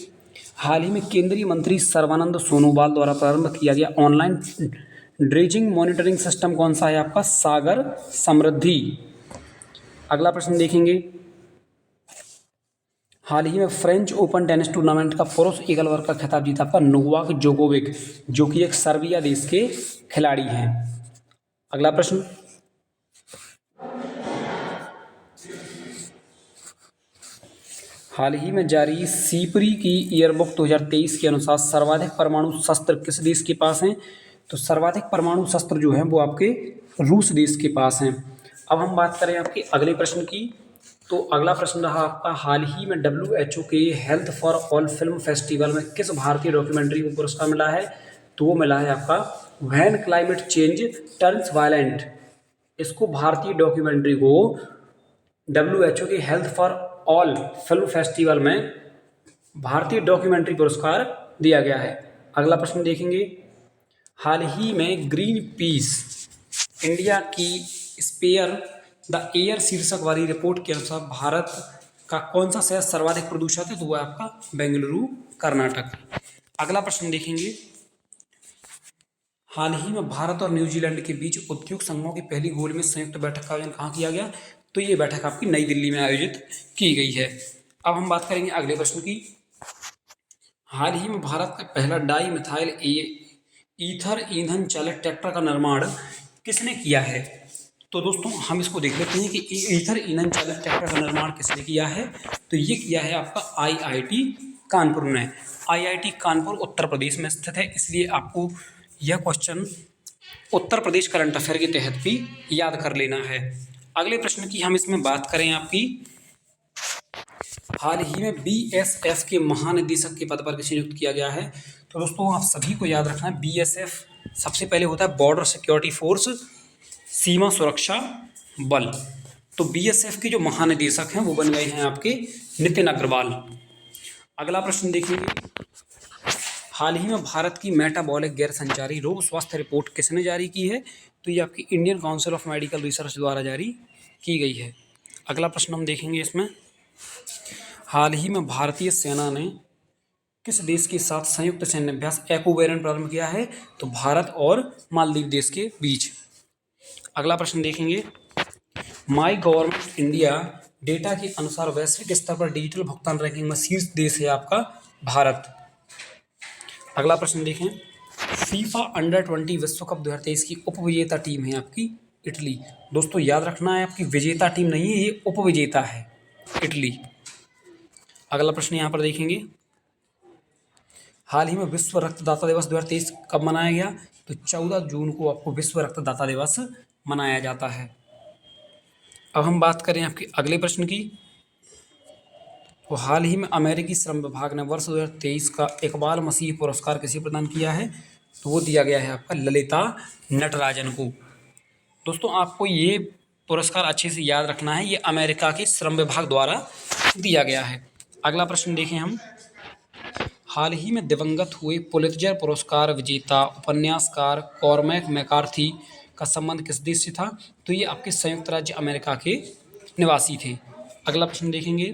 हाल ही में केंद्रीय मंत्री सर्बानंद सोनोवाल द्वारा प्रारंभ किया गया ऑनलाइन ड्रेजिंग मॉनिटरिंग सिस्टम कौन सा है आपका? सागर समृद्धि। अगला प्रश्न देखेंगे, हाल ही में फ्रेंच ओपन टेनिस टूर्नामेंट का पुरुष एकल वर्ग का खिताब जीता आपका नोवाक जोकोविक, जो कि एक सर्बिया देश के खिलाड़ी हैं। अगला प्रश्न, हाल ही में जारी सीपरी की ईयरबुक 2023 के अनुसार सर्वाधिक परमाणु शस्त्र किस देश के पास हैं? तो सर्वाधिक परमाणु शस्त्र जो हैं वो आपके रूस देश के पास हैं। अब हम बात करें आपके अगले प्रश्न की, तो अगला प्रश्न रहा आपका, हाल ही में WHO के health for all film festival में किस भारतीय डॉक्यूमेंट्री को पुरस्कार मिला है? तो वो मिला है आपका when climate change turns violent. इसको भारतीय डॉक्यूमेंट्री को WHO के health for all film festival में भारतीय डॉक्यूमेंट्री पुरस्कार दिया गया है। अगला प्रश्न देखेंगे, हाल ही में ग्रीन पीस इंडिया की स्पेयर द एयर शीर्षक वाली रिपोर्ट के अनुसार भारत का कौन सा शहर सर्वाधिक प्रदूषित है? तो वो है आपका बेंगलुरु, कर्नाटक। अगला प्रश्न देखेंगे, हाल ही में भारत और न्यूजीलैंड के बीच उद्योग संघों की पहली गोल में संयुक्त बैठक का आयोजन कहाँ किया गया? तो ये बैठक आपकी नई दिल्ली में आयोजित की गई है। अब हम बात करेंगे अगले प्रश्न की, हाल ही में भारत का पहला डाई मिथाइल ईथर ईंधन चालित ट्रैक्टर का निर्माण किसने किया है? तो दोस्तों हम इसको देख लेते हैं कि ईथर ईंधन चालित ट्रैक्टर का निर्माण किसने किया है। तो ये किया है आपका IIT कानपुर ने। IIT कानपुर उत्तर प्रदेश में स्थित है, इसलिए आपको यह question Uttar Pradesh current affair के तहत भी याद कर लेना है। अगले प्रश्न की हम इसमें बात करें आपकी, हाल ही में BSF के महानिदेशक के पद पर किसे नियुक्त किया गया है? तो दोस्तों आप सभी को याद रखना है, BSF सबसे पहले होता है बॉर्डर सिक्योरिटी फोर्स, सीमा सुरक्षा बल। तो BSF के जो महानिदेशक हैं वो बन गए हैं आपके नितिन अग्रवाल। अगला प्रश्न देखिए, हाल ही में भारत की मेटाबॉलिक गैर संचारी रोग स्वास्थ्य रिपोर्ट किसने जारी की है? तो ये आपकी Indian council of medical research द्वारा जारी की गई है। अगला प्रश्न हम देखेंगे इसमें, हाल ही में भारतीय सेना ने किस देश के साथ संयुक्त सैन्य अभ्यास एक्वावेरेंट प्रारंभ किया है? तो भारत और मालदीव देश के बीच। अगला प्रश्न देखेंगे, माई गवर्नमेंट इंडिया डेटा के अनुसार वैश्विक स्तर पर डिजिटल भुगतान रैंकिंग में शीर्ष देश है आपका भारत। अगला प्रश्न देखें, फीफा अंडर-20 विश्व कप 2023 की उपविजेता टीम है आपकी इटली। दोस्तों याद रखना है, आपकी विजेता टीम नहीं है, ये उपविजेता है इटली। अगला प्रश्न यहाँ पर देखेंगे, हाल ही में विश्व रक्तदाता दिवस 2023 कब मनाया गया? तो 14 जून को आपको विश्व रक्तदाता दिवस मनाया जाता है। अब हम बात करें आपके अगले प्रश्न की, तो हाल ही में अमेरिकी श्रम विभाग ने वर्ष 2023 का इकबाल मसीह पुरस्कार किसे प्रदान किया है? तो वो दिया गया है आपका ललिता नटराजन को। दोस्तों आपको ये पुरस्कार अच्छे से याद रखना है, ये अमेरिका के श्रम विभाग द्वारा दिया गया है। अगला प्रश्न देखें हम, हाल ही में दिवंगत हुए पुलित्जर पुरस्कार विजेता उपन्यासकार कॉर्मैक मैकार्थी का संबंध किस देश से था? तो ये आपके संयुक्त राज्य अमेरिका के निवासी थे। अगला प्रश्न देखेंगे,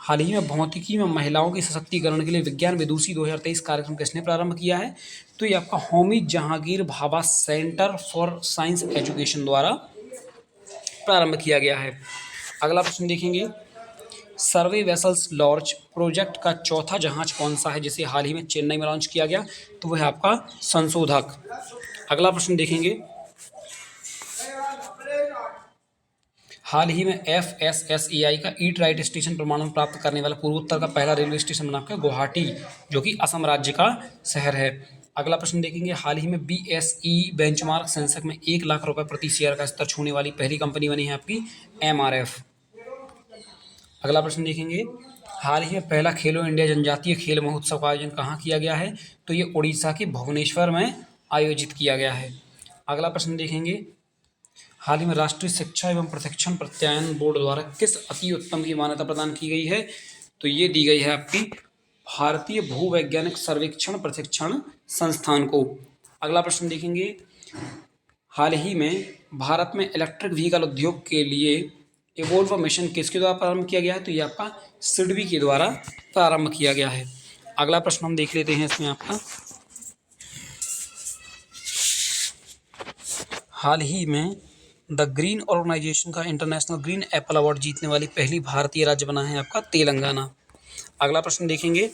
हाल ही में भौतिकी में महिलाओं के सशक्तिकरण के लिए विज्ञान विदूषी 2023 कार्यक्रम किसने प्रारंभ किया है? तो ये आपका Homi Jahangir Bhabha centre for science education द्वारा प्रारंभ किया गया है। अगला प्रश्न देखेंगे, सर्वे वेसल्स लॉन्च प्रोजेक्ट का चौथा जहाज कौन सा है जिसे हाल ही में चेन्नई में लॉन्च किया गया? तो वह है आपका संशोधक। अगला प्रश्न देखेंगे, हाल ही में FSSAI का ईट राइट स्टेशन प्रमाणन प्राप्त करने वाला पूर्वोत्तर का पहला रेलवे स्टेशन बना है गुवाहाटी, जो कि असम राज्य का शहर है। अगला प्रश्न देखेंगे, हाल ही में BSE बेंचमार्क सेंसेक्स में 1 लाख रुपए प्रति शेयर का स्तर छूने वाली पहली कंपनी बनी है आपकी MRF। अगला प्रश्न देखेंगे, हाल ही में पहला खेलो इंडिया जनजातीय खेल महोत्सव का आयोजन कहाँ किया गया है? तो ये उड़ीसा के भुवनेश्वर में आयोजित किया गया है। अगला प्रश्न देखेंगे, हाल ही में राष्ट्रीय शिक्षा एवं प्रशिक्षण प्रत्यायन बोर्ड द्वारा किस अति उत्तम की मान्यता प्रदान की गई है? तो ये दी गई है आपकी भारतीय भूवैज्ञानिक सर्वेक्षण प्रशिक्षण संस्थान को। अगला प्रश्न देखेंगे, हाल ही में भारत में इलेक्ट्रिक व्हीकल उद्योग के लिए इवोल्व मिशन किसके द्वारा प्रारंभ किया गया है? तो ये आपका सिडबी के द्वारा प्रारंभ किया गया है। अगला प्रश्न हम देख लेते हैं इसमें आपका, हाल ही में द ग्रीन ऑर्गेनाइजेशन का इंटरनेशनल ग्रीन एप्पल अवार्ड जीतने वाली पहली भारतीय राज्य बना है आपका तेलंगाना। अगला प्रश्न देखेंगे,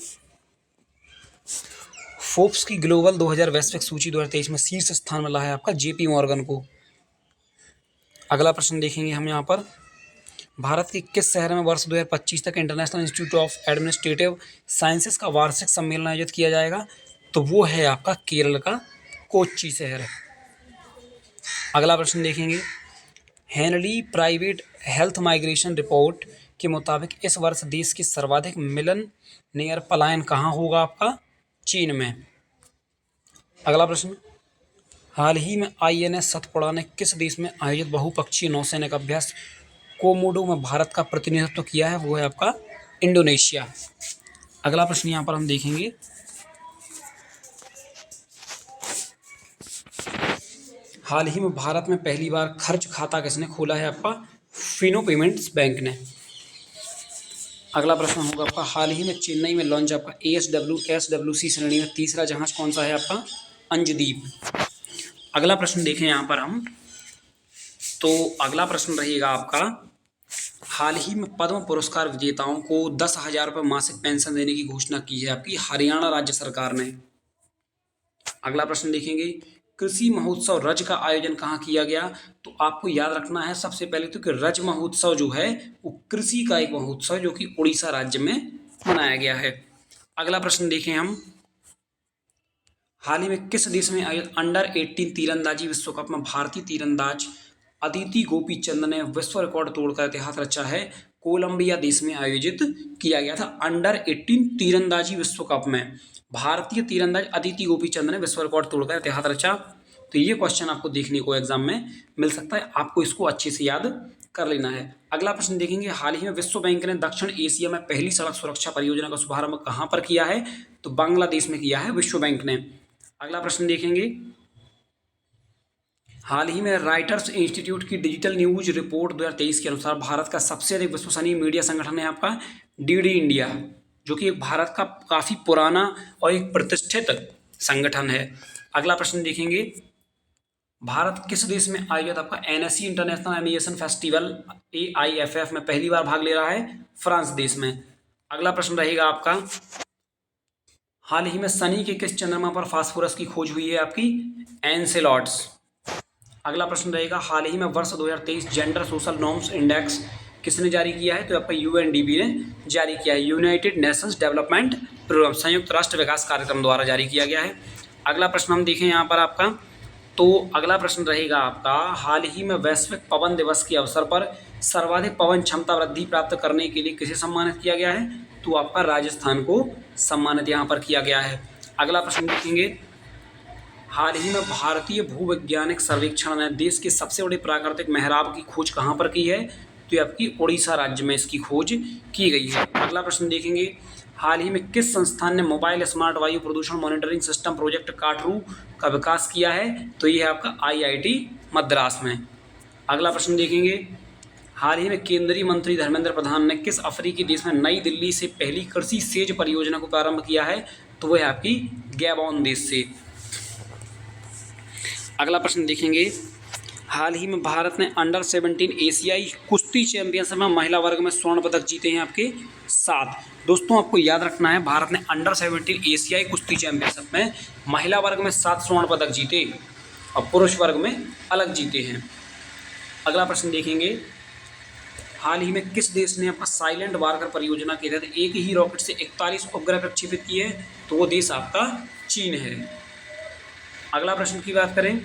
फोर्ब्स की ग्लोबल 2000 वैश्विक सूची 2023 में शीर्ष स्थान मिला है आपका जेपी मॉर्गन को। अगला प्रश्न देखेंगे हम यहाँ पर, भारत के किस शहर में वर्ष 2025 तक international institute of administrative sciences का वार्षिक सम्मेलन आयोजित किया जाएगा? तो वो है आपका केरल का कोच्चि शहर। अगला प्रश्न देखेंगे, Henley private health migration report के मुताबिक इस वर्ष देश के सर्वाधिक मिलननियर पलायन कहाँ होगा आपका? चीन में। अगला प्रश्न, हाल ही में INS सतपुड़ा ने किस देश में आयोजित बहुपक्षीय नौसैनिक अभ्यास कोमोडो में भारत का प्रतिनिधित्व किया है? वो है आपका इंडोनेशिया। अगला प्रश्न यहाँ पर हम देखेंगे, हाल ही में भारत में पहली बार खर्च खाता किसने खोला है? आपका फिनो पेमेंट्स बैंक ने। अगला प्रश्न होगा आपका, हाल ही में चेन्नई में लॉन्च आपका SWC श्रेणी में तीसरा जहाज कौन सा है? आपका अंजदीप। अगला प्रश्न देखें यहाँ पर हम, तो अगला प्रश्न रहेगा आपका, हाल ही में पद्म पुरस्कार विजेताओं को 10,000 रुपये मासिक पेंशन देने की घोषणा की है आपकी हरियाणा राज्य सरकार ने। अगला प्रश्न देखेंगे, कृषि महोत्सव रज का आयोजन कहाँ किया गया? तो आपको याद रखना है सबसे पहले तो कि रज महोत्सव जो है वो कृषि का एक महोत्सव है जो कि उड़ीसा राज्य में मनाया गया है। अगला प्रश्न देखें हम, हाल ही में किस देश में आयोजित अंडर 18 तीरंदाजी विश्व कप में भारतीय तीरंदाज अदिति गोपीचंद ने विश्व रिकॉर्ड तोड़कर इतिहास रचा है? कोलंबिया देश में आयोजित किया गया था अंडर 18 तीरंदाजी विश्व कप में भारतीय तीरंदाज अदिति गोपीचंद ने विश्व रिकॉर्ड तोड़कर इतिहास रचा। तो ये क्वेश्चन आपको देखने को एग्जाम में मिल सकता है, आपको इसको अच्छे से याद कर लेना है। अगला प्रश्न देखेंगे, हाल ही में विश्व बैंक ने दक्षिण एशिया में पहली सड़क सुरक्षा परियोजना का शुभारंभ कहाँ पर किया है? तो बांग्लादेश में किया है विश्व बैंक ने। अगला प्रश्न देखेंगे, हाल ही में राइटर्स इंस्टीट्यूट की डिजिटल न्यूज रिपोर्ट 2023 के अनुसार भारत का सबसे अधिक विश्वसनीय मीडिया संगठन है आपका DD इंडिया, जो कि भारत का काफ़ी पुराना और एक प्रतिष्ठित संगठन है। अगला प्रश्न देखेंगे, भारत किस देश में आयोजित आपका NSE international aviation festival AIFF में पहली बार भाग ले रहा है? फ्रांस देश में। अगला प्रश्न रहेगा आपका, हाल ही में शनि के किस चंद्रमा पर फास्फोरस की खोज हुई है? आपकी एनसेलॉड्स। अगला प्रश्न रहेगा, हाल ही में वर्ष 2023 जेंडर सोशल नॉर्म्स इंडेक्स किसने जारी किया है? तो आपका UNDP ने जारी किया है, यूनाइटेड नेशंस डेवलपमेंट प्रोग्राम, संयुक्त राष्ट्र विकास कार्यक्रम द्वारा जारी किया गया है। अगला प्रश्न हम देखें यहाँ पर आपका, तो अगला प्रश्न रहेगा आपका, हाल ही में वैश्विक पवन दिवस के अवसर पर सर्वाधिक पवन क्षमता वृद्धि प्राप्त करने के लिए किसे सम्मानित किया गया है? तो आपका राजस्थान को सम्मानित यहाँ पर किया गया है। अगला प्रश्न देखेंगे, हाल ही में भारतीय भूवैज्ञानिक सर्वेक्षण ने देश के सबसे बड़े प्राकृतिक मेहराब की खोज कहाँ पर की है? तो ये आपकी उड़ीसा राज्य में इसकी खोज की गई है। अगला प्रश्न देखेंगे, हाल ही में किस संस्थान ने मोबाइल स्मार्ट वायु प्रदूषण मॉनिटरिंग सिस्टम प्रोजेक्ट काटरू का विकास किया है? तो ये है आपका IIT मद्रास में। अगला प्रश्न देखेंगे, हाल ही में केंद्रीय मंत्री धर्मेंद्र प्रधान ने किस अफ्रीकी देश में नई दिल्ली से पहली कृषि सेज परियोजना को प्रारंभ किया है? तो वह है आपकी गैबोन देश से। अगला प्रश्न देखेंगे, हाल ही में भारत ने अंडर 17 एशियाई कुश्ती चैंपियनशिप में महिला वर्ग में स्वर्ण पदक जीते हैं आपके 7। दोस्तों आपको याद रखना है, भारत ने अंडर 17 एशियाई कुश्ती चैंपियनशिप में महिला वर्ग में 7 स्वर्ण पदक जीते और पुरुष वर्ग में अलग जीते हैं। अगला प्रश्न देखेंगे, हाल ही में किस देश ने आपका साइलेंट वार्कर परियोजना के तहत एक ही रॉकेट से 41 उपग्रह प्रक्षेपित किए हैं? तो वो देश आपका चीन है। अगला प्रश्न की बात करें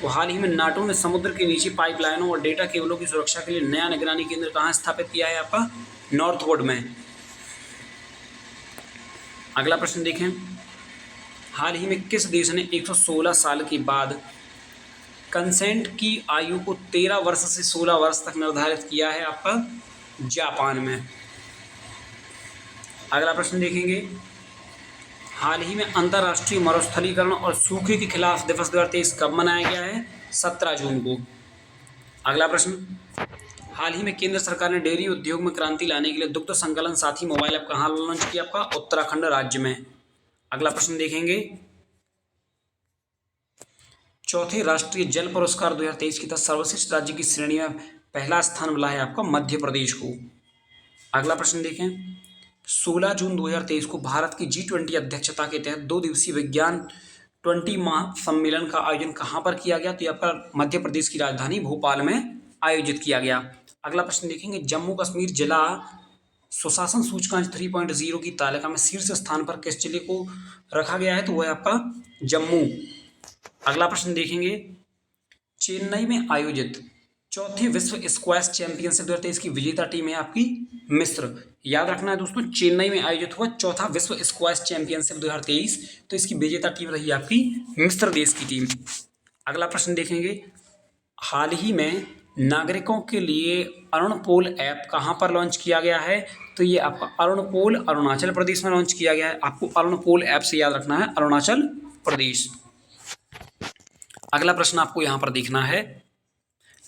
तो हाल ही में नाटो ने समुद्र के नीचे पाइपलाइनों और डेटा केबलों की सुरक्षा के लिए नया निगरानी केंद्र कहाँ स्थापित किया है? आपका नॉर्थवुड में। अगला प्रश्न देखें, हाल ही में किस देश ने 116 साल के बाद कंसेंट की आयु को 13 वर्ष से 16 वर्ष तक निर्धारित किया है? आपका जापान में। अगला प्रश्न देखेंगे, हाल ही में अंतर्राष्ट्रीय मरुस्थलीकरण और सूखे के खिलाफ दिवस 2023 कब मनाया गया है? 17 जून को। अगला प्रश्न, हाल ही में केंद्र सरकार ने डेयरी उद्योग में क्रांति लाने के लिए दुग्ध संकलन साथी मोबाइल ऐप कहाँ लॉन्च किया? आपका उत्तराखंड राज्य में। अगला प्रश्न देखेंगे, चौथे राष्ट्रीय जल पुरस्कार 2023 की तहत सर्वश्रेष्ठ राज्य की श्रेणी में पहला स्थान मिला है आपका मध्य प्रदेश को। अगला प्रश्न देखें, 16 जून 2023 को भारत की G20 अध्यक्षता के तहत 2 दिवसीय विज्ञान 20 माह सम्मेलन का आयोजन कहां पर किया गया? तो यहाँ पर मध्य प्रदेश की राजधानी भोपाल में आयोजित किया गया। अगला प्रश्न देखेंगे, जम्मू कश्मीर जिला सुशासन सूचकांक 3.0 की तालिका में शीर्ष स्थान पर किस जिले को रखा गया है? तो वह है आपका जम्मू। अगला प्रश्न देखेंगे, चेन्नई में आयोजित चौथी विश्व स्क्वैश चैंपियनशिप 2023 की विजेता टीम है आपकी मिस्र। याद रखना है दोस्तों, चेन्नई में आयोजित हुआ चौथा विश्व स्क्वैश चैंपियनशिप 2023, तो इसकी विजेता टीम रही आपकी मिस्र देश की टीम। अगला प्रश्न देखेंगे, हाल ही में नागरिकों के लिए अरुणपोल ऐप कहां पर लॉन्च किया गया है? तो ये आपका अरुणपोल अरुणाचल प्रदेश में लॉन्च किया गया है। आपको अरुणपोल ऐप से याद रखना है अरुणाचल प्रदेश। अगला प्रश्न आपको यहां पर देखना है,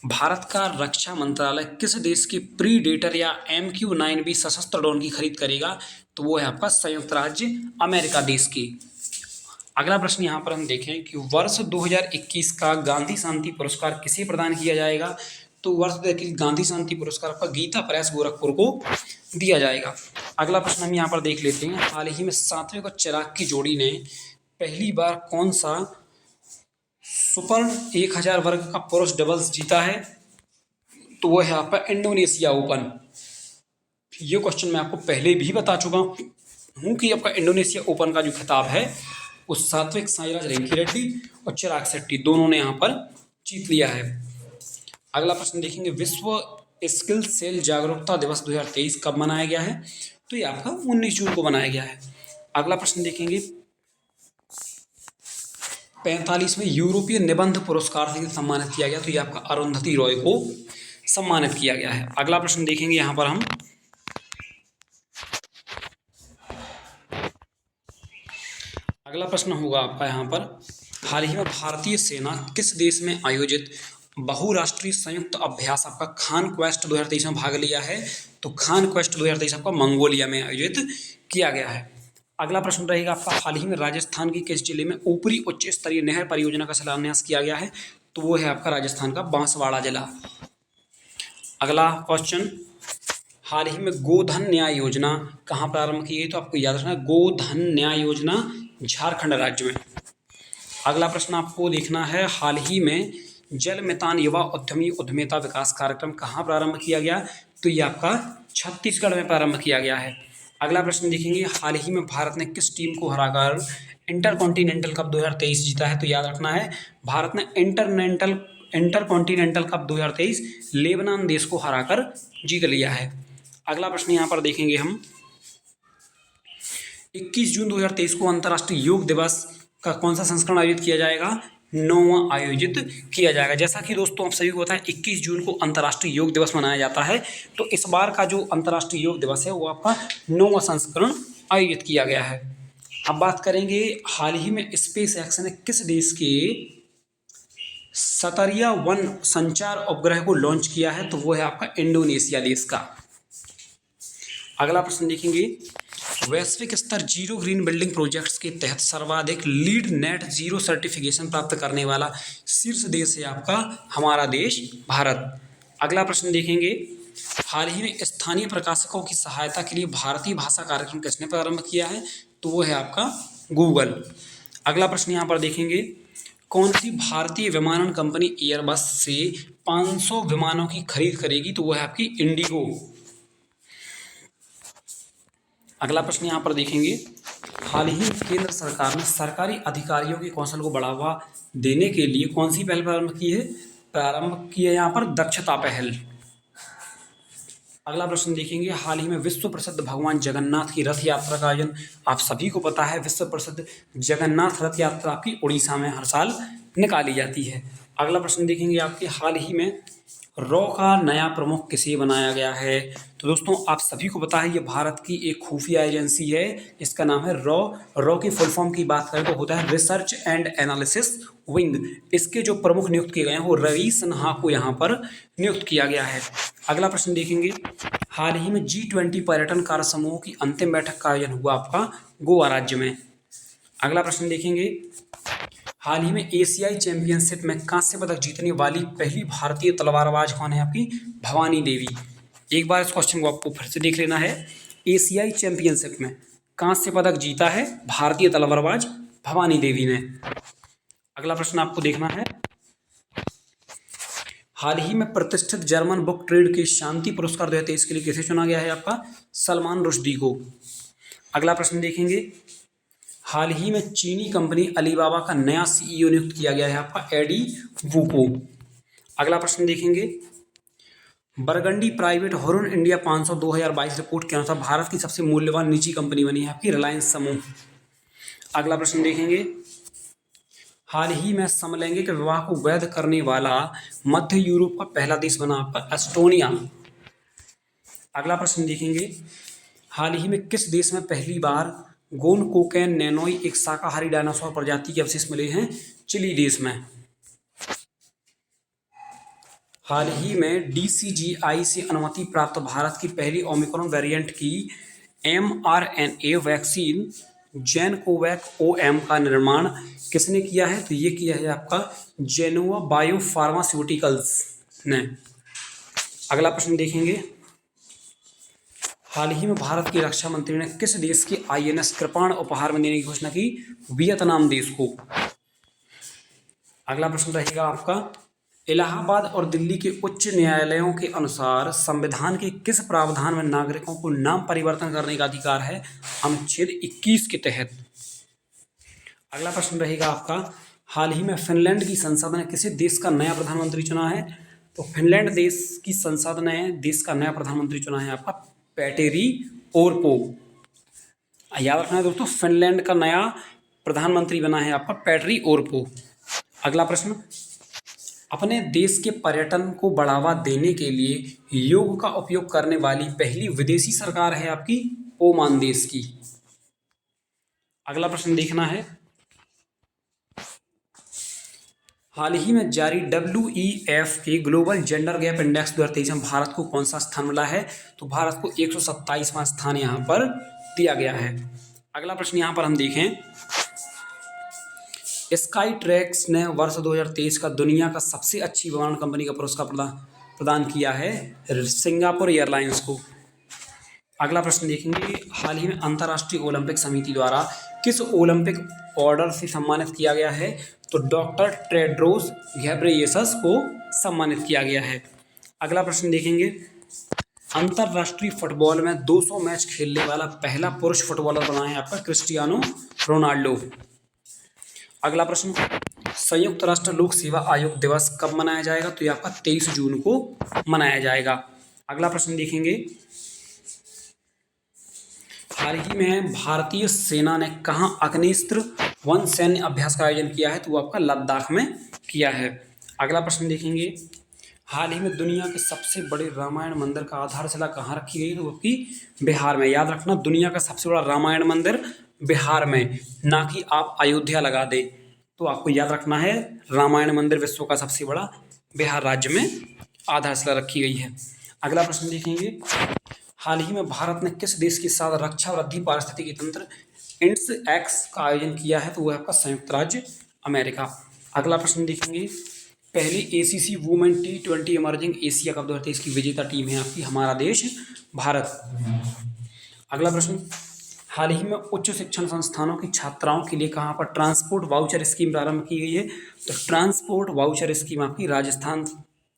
भारत का रक्षा मंत्रालय किस देश की प्रीडेटर या MQ-9B सशस्त्र ड्रोन की खरीद करेगा? तो वो है आपका संयुक्त राज्य अमेरिका देश की। अगला प्रश्न यहाँ पर हम देखें कि वर्ष 2021 का गांधी शांति पुरस्कार किसे प्रदान किया जाएगा? तो वर्ष 2021 गांधी शांति पुरस्कार आपका गीता प्रेस गोरखपुर को दिया जाएगा। अगला प्रश्न हम यहाँ पर देख लेते हैं, हाल ही में सात्विक और चिराग की जोड़ी ने पहली बार कौन सा सुपर 1000 वर्ग का पुरुष डबल्स जीता है? तो वह है आपका इंडोनेशिया ओपन। ये क्वेश्चन मैं आपको पहले भी बता चुका हूँ कि आपका इंडोनेशिया ओपन का जो खिताब है वो सात्विक साईराज रंकीरेड्डी और चिराग शेट्टी दोनों ने यहाँ पर जीत लिया है। अगला प्रश्न देखेंगे, विश्व स्किल सेल जागरूकता दिवस 2023 कब मनाया गया है? तो ये आपका 19 जून को मनाया गया है। अगला प्रश्न देखेंगे, 45वें यूरोपीय निबंध पुरस्कार से सम्मानित किया गया, तो ये आपका अरुंधति रॉय को सम्मानित किया गया है। अगला प्रश्न देखेंगे यहाँ पर हम, अगला प्रश्न होगा आपका यहाँ पर, हाल ही में भारतीय सेना किस देश में आयोजित बहुराष्ट्रीय संयुक्त अभ्यास आपका खान क्वेस्ट 2023 में भाग लिया है? तो खान क्वेस्ट 2023 आपका मंगोलिया में आयोजित किया गया है। अगला प्रश्न रहेगा आपका, हाल ही में राजस्थान की किस जिले में ऊपरी उच्च स्तरीय नहर परियोजना का शिलान्यास किया गया है? तो वो है आपका राजस्थान का बांसवाड़ा जिला। अगला क्वेश्चन, हाल ही में गोधन न्याय योजना कहाँ प्रारंभ की गई? तो आपको याद रखना है गोधन न्याय योजना झारखंड राज्य में। अगला प्रश्न आपको देखना है, हाल ही में जल मितान युवा उद्यमी उद्यमिता विकास कार्यक्रम कहाँ प्रारंभ किया गया? तो ये आपका छत्तीसगढ़ में प्रारंभ किया गया है। अगला प्रश्न देखेंगे, हाल ही में भारत ने किस टीम को हराकर इंटरकॉन्टिनेंटल कप 2023 जीता है? तो याद रखना है भारत ने इंटरकॉन्टिनेंटल कप 2023 लेबनान देश को हराकर जीत लिया है। अगला प्रश्न यहाँ पर देखेंगे हम, 21 जून 2023 को अंतर्राष्ट्रीय योग दिवस का कौन सा संस्करण आयोजित किया जाएगा? 9वां आयोजित किया जाएगा। जैसा कि दोस्तों आप सभी को पता है 21 जून को अंतर्राष्ट्रीय योग दिवस मनाया जाता है, तो इस बार का जो अंतर्राष्ट्रीय योग दिवस है वो आपका 9वां संस्करण आयोजित किया गया है। अब बात करेंगे, हाल ही में स्पेस एक्स ने किस देश के सतरिया 1 संचार उपग्रह को लॉन्च किया है? तो वो है आपका इंडोनेशिया देश का। अगला प्रश्न देखेंगे, वैश्विक स्तर जीरो ग्रीन बिल्डिंग प्रोजेक्ट्स के तहत सर्वाधिक लीड नेट जीरो सर्टिफिकेशन प्राप्त करने वाला शीर्ष देश है आपका हमारा देश भारत। अगला प्रश्न देखेंगे, हाल ही में स्थानीय प्रकाशकों की सहायता के लिए भारतीय भाषा कार्यक्रम किसने प्रारंभ किया है? तो वो है आपका गूगल। अगला प्रश्न यहाँ पर देखेंगे, कौन सी भारतीय विमानन कंपनी एयरबस से 500 विमानों की खरीद करेगी? तो वो है आपकी इंडिगो। अगला प्रश्न यहाँ पर देखेंगे, हाल ही में केंद्र सरकार ने सरकारी अधिकारियों के कौशल को बढ़ावा देने के लिए कौन सी पहल प्रारंभ की है यहाँ पर दक्षता पहल। अगला प्रश्न देखेंगे, हाल ही में विश्व प्रसिद्ध भगवान जगन्नाथ की रथ यात्रा का आयोजन आप सभी को पता है, विश्व प्रसिद्ध जगन्नाथ रथ यात्रा आपकी उड़ीसा में हर साल निकाली जाती है। अगला प्रश्न देखेंगे आपके, हाल ही में रॉ का नया प्रमुख किसे बनाया गया है? तो दोस्तों आप सभी को पता है ये भारत की एक खुफिया एजेंसी है, इसका नाम है रॉ। रॉ की फुल फॉर्म की बात करें तो होता है रिसर्च एंड एनालिसिस विंग। इसके जो प्रमुख नियुक्त किए गए हैं वो रवि सिन्हा को यहाँ पर नियुक्त किया गया है। अगला प्रश्न देखेंगे, हाल ही में G20 पर्यटन कार्य समूह की अंतिम बैठक का आयोजन हुआ आपका गोवा राज्य में। अगला प्रश्न देखेंगे, हाल ही में एशियाई चैंपियनशिप में कांस्य पदक जीतने वाली पहली भारतीय तलवारबाज कौन है आपकी? भवानी देवी। एक बार इस क्वेश्चन को आपको फिर से देख लेना है। एशियाई चैंपियनशिप में कांस्य पदक जीता है भारतीय तलवारबाज भवानी देवी ने। अगला प्रश्न आपको देखना है, हाल ही में प्रतिष्ठित जर्मन बुक ट्रेड के शांति पुरस्कार 2023 के लिए किसे चुना गया है आपका? सलमान रुश्दी को। अगला प्रश्न देखेंगे, हाल ही में चीनी कंपनी अलीबाबा का नया सीईओ नियुक्त किया गया है आपका एडी वू को। अगला प्रश्न देखेंगे, burgundy private horn India 500 2022 report के अनुसार भारत की सबसे मूल्यवान निजी कंपनी बनी है आपकी रिलायंस समूह। अगला प्रश्न देखेंगे, हाल ही में समलैंगिक विवाह को वैध करने वाला मध्य यूरोप का पहला देश बना आपका एस्टोनिया। अगला प्रश्न देखेंगे, हाल ही में किस देश में पहली बार गोनकोकेन नैनोई एक शाकाहारी डायनासोर प्रजाति के अवशेष मिले हैं? चिली देश में। हाल ही में DCGI से अनुमति प्राप्त भारत की पहली ओमिक्रॉन वेरिएंट की mRNA वैक्सीन जेनकोवैक OM का निर्माण किसने किया है? तो ये किया है आपका जेनोवा बायो फार्मास्यूटिकल्स ने। अगला प्रश्न देखेंगे, हाल ही में भारत के रक्षा मंत्री ने किस देश के INS कृपाण उपहार में देने की घोषणा की? वियतनाम देश को। अगला प्रश्न रहेगा आपका, इलाहाबाद और दिल्ली के उच्च न्यायालयों के अनुसार संविधान के किस प्रावधान में नागरिकों को नाम परिवर्तन करने का अधिकार है अनुच्छेद 21 के तहत? अगला प्रश्न रहेगा आपका, हाल ही में फिनलैंड की संसद ने किसी देश का नया प्रधानमंत्री चुना है? तो फिनलैंड देश की संसद ने देश का नया प्रधानमंत्री चुना है आपका पेटेरी ओरपो। याद रखना है दोस्तों, फिनलैंड का नया प्रधानमंत्री बना है आपका पेटेरी ओरपो। अगला प्रश्न, अपने देश के पर्यटन को बढ़ावा देने के लिए योग का उपयोग करने वाली पहली विदेशी सरकार है आपकी ओमान देश की। अगला प्रश्न देखना है, हाल ही में जारी WEF के ग्लोबल जेंडर गैप इंडेक्स 2023 में भारत को कौन सा स्थान मिला है? तो भारत को 127वां स्थान यहाँ पर दिया गया है। अगला प्रश्न यहाँ पर हम देखें, स्काई ट्रैक्स ने वर्ष 2023 का दुनिया का सबसे अच्छी विमान कंपनी का पुरस्कार प्रदान किया है सिंगापुर एयरलाइंस को। अगला प्रश्न देखेंगे, हाल ही में अंतर्राष्ट्रीय ओलंपिक समिति द्वारा किस ओलंपिक ऑर्डर से सम्मानित किया गया है? तो डॉक्टर टेड्रोस घेब्रेयेसस को सम्मानित किया गया है। अगला प्रश्न देखेंगे, अंतर्राष्ट्रीय फुटबॉल में 200 मैच खेलने वाला पहला पुरुष फुटबॉलर बना है आपका क्रिस्टियानो रोनाल्डो। अगला प्रश्न, संयुक्त राष्ट्र लोक सेवा आयोग दिवस कब मनाया जाएगा? तो ये आपका 23 जून को मनाया जाएगा। अगला प्रश्न देखेंगे, हाल ही में भारतीय सेना ने कहाँ अग्निस्त्र वन सैन्य अभ्यास का आयोजन किया है? तो वो आपका लद्दाख में किया है। अगला प्रश्न देखेंगे, हाल ही में दुनिया के सबसे बड़े रामायण मंदिर का आधारशिला कहाँ रखी गई? तो वो आपकी बिहार में। याद रखना, दुनिया का सबसे बड़ा रामायण मंदिर बिहार में, ना कि आप अयोध्या लगा दे। तो आपको याद रखना है, रामायण मंदिर विश्व का सबसे बड़ा बिहार राज्य में आधारशिला रखी गई है। अगला प्रश्न देखेंगे, हाल ही में भारत ने किस देश के साथ रक्षा वृद्धि पारिस्थितिकी तंत्र INSEX का आयोजन किया है? तो वह आपका संयुक्त राज्य अमेरिका। अगला प्रश्न देखेंगे, पहली ACC women T20 emerging Asia cup 2023 की विजेता टीम है आपकी हमारा देश भारत। अगला प्रश्न, हाल ही में उच्च शिक्षण संस्थानों की छात्राओं के लिए कहाँ पर ट्रांसपोर्ट वाउचर स्कीम प्रारंभ की गई है? तो ट्रांसपोर्ट वाउचर स्कीम आपकी राजस्थान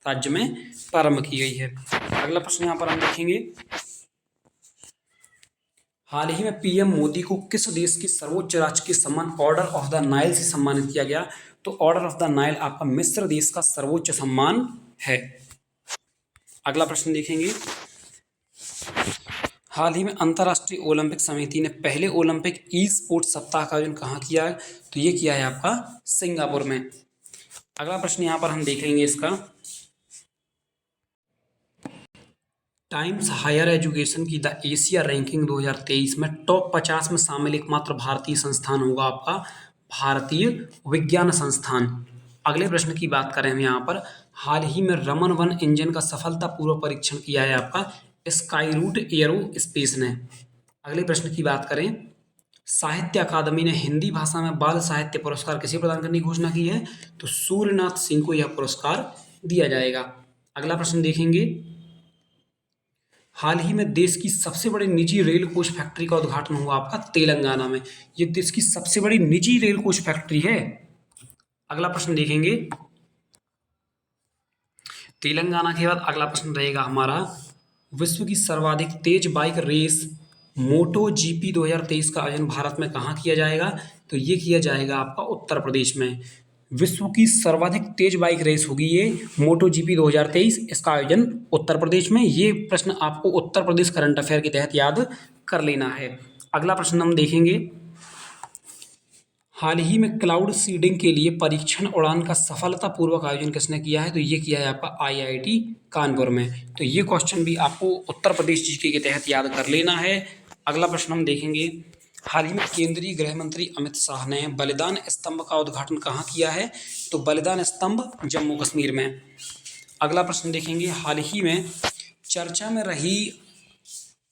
राज्य में प्रारंभ की गई है। अगला प्रश्न यहाँ पर हम देखेंगे, हाल ही में PM मोदी को किस देश के सर्वोच्च राजकीय सम्मान ऑर्डर ऑफ द नाइल से सम्मानित किया गया? तो ऑर्डर ऑफ द नाइल आपका मिस्र देश का सर्वोच्च सम्मान है। अगला प्रश्न देखेंगे, हाल ही में अंतर्राष्ट्रीय ओलंपिक समिति ने पहले ओलंपिक E-स्पोर्ट्स सप्ताह का आयोजन कहाँ किया है? तो ये किया है आपका सिंगापुर में। अगला प्रश्न यहाँ पर हम देखेंगे इसका, टाइम्स हायर एजुकेशन की द एशिया रैंकिंग 2023 में टॉप 50 में शामिल एकमात्र भारतीय संस्थान होगा आपका भारतीय विज्ञान संस्थान। अगले प्रश्न की बात करें हम यहाँ पर, हाल ही में रमन 1 इंजन का सफलतापूर्वक परीक्षण किया है आपका स्काई रूट एयरो स्पेस ने। अगले प्रश्न की बात करें, साहित्य अकादमी ने हिंदी भाषा में बाल साहित्य पुरस्कार किसे प्रदान करने की घोषणा की है? तो सूर्यनाथ सिंह को यह पुरस्कार दिया जाएगा। अगला प्रश्न देखेंगे, हाल ही में देश की सबसे बड़ी निजी रेल कोच फैक्ट्री का उद्घाटन हुआ आपका तेलंगाना में। ये देश की सबसे बड़ी निजी रेल कोच फैक्ट्री है। अगला प्रश्न देखेंगे, तेलंगाना के बाद अगला प्रश्न रहेगा हमारा, विश्व की सर्वाधिक तेज बाइक रेस मोटो जीपी 2023 का आयोजन भारत में कहाँ किया जाएगा? तो ये किया जाएगा आपका उत्तर प्रदेश में। विश्व की सर्वाधिक तेज बाइक रेस होगी ये मोटो जीपी 2023, इसका आयोजन उत्तर प्रदेश में। ये प्रश्न आपको उत्तर प्रदेश करंट अफेयर के तहत याद कर लेना है। अगला प्रश्न हम देखेंगे, हाल ही में क्लाउड सीडिंग के लिए परीक्षण उड़ान का सफलतापूर्वक आयोजन किसने किया है? तो ये किया है आपका आईआईटी कानपुर में। तो ये क्वेश्चन भी आपको उत्तर प्रदेश जीके के तहत याद कर लेना है। अगला प्रश्न हम देखेंगे, हाल ही में केंद्रीय गृह मंत्री अमित शाह ने बलिदान स्तंभ का उद्घाटन कहाँ किया है? तो बलिदान स्तंभ जम्मू कश्मीर में। अगला प्रश्न देखेंगे, हाल ही में चर्चा में रही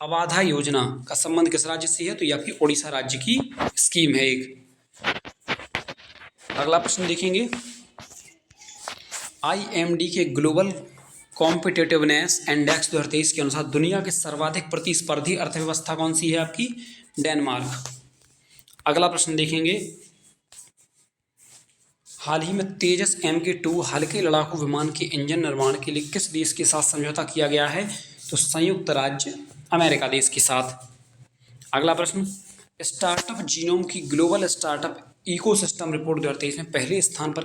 अवाधा योजना का संबंध किस राज्य से है? तो ये आपकी उड़ीसा राज्य की स्कीम है एक। अगला प्रश्न देखेंगे, आईएमडी के ग्लोबल कॉम्पिटिटिवनेस इंडेक्स 2023 के अनुसार दुनिया की सर्वाधिक प्रतिस्पर्धी अर्थव्यवस्था कौन सी है? आपकी डेनमार्क। अगला प्रश्न देखेंगे, हाल ही में तेजस MK2 हल्के लड़ाकू विमान के इंजन निर्माण के लिए किस देश के साथ समझौता किया गया है? तो संयुक्त राज्य अमेरिका देश के साथ। अगला प्रश्न, स्टार्टअप जीनोम की ग्लोबल स्टार्टअप इकोसिस्टम रिपोर्ट 2023 में पहले स्थान पर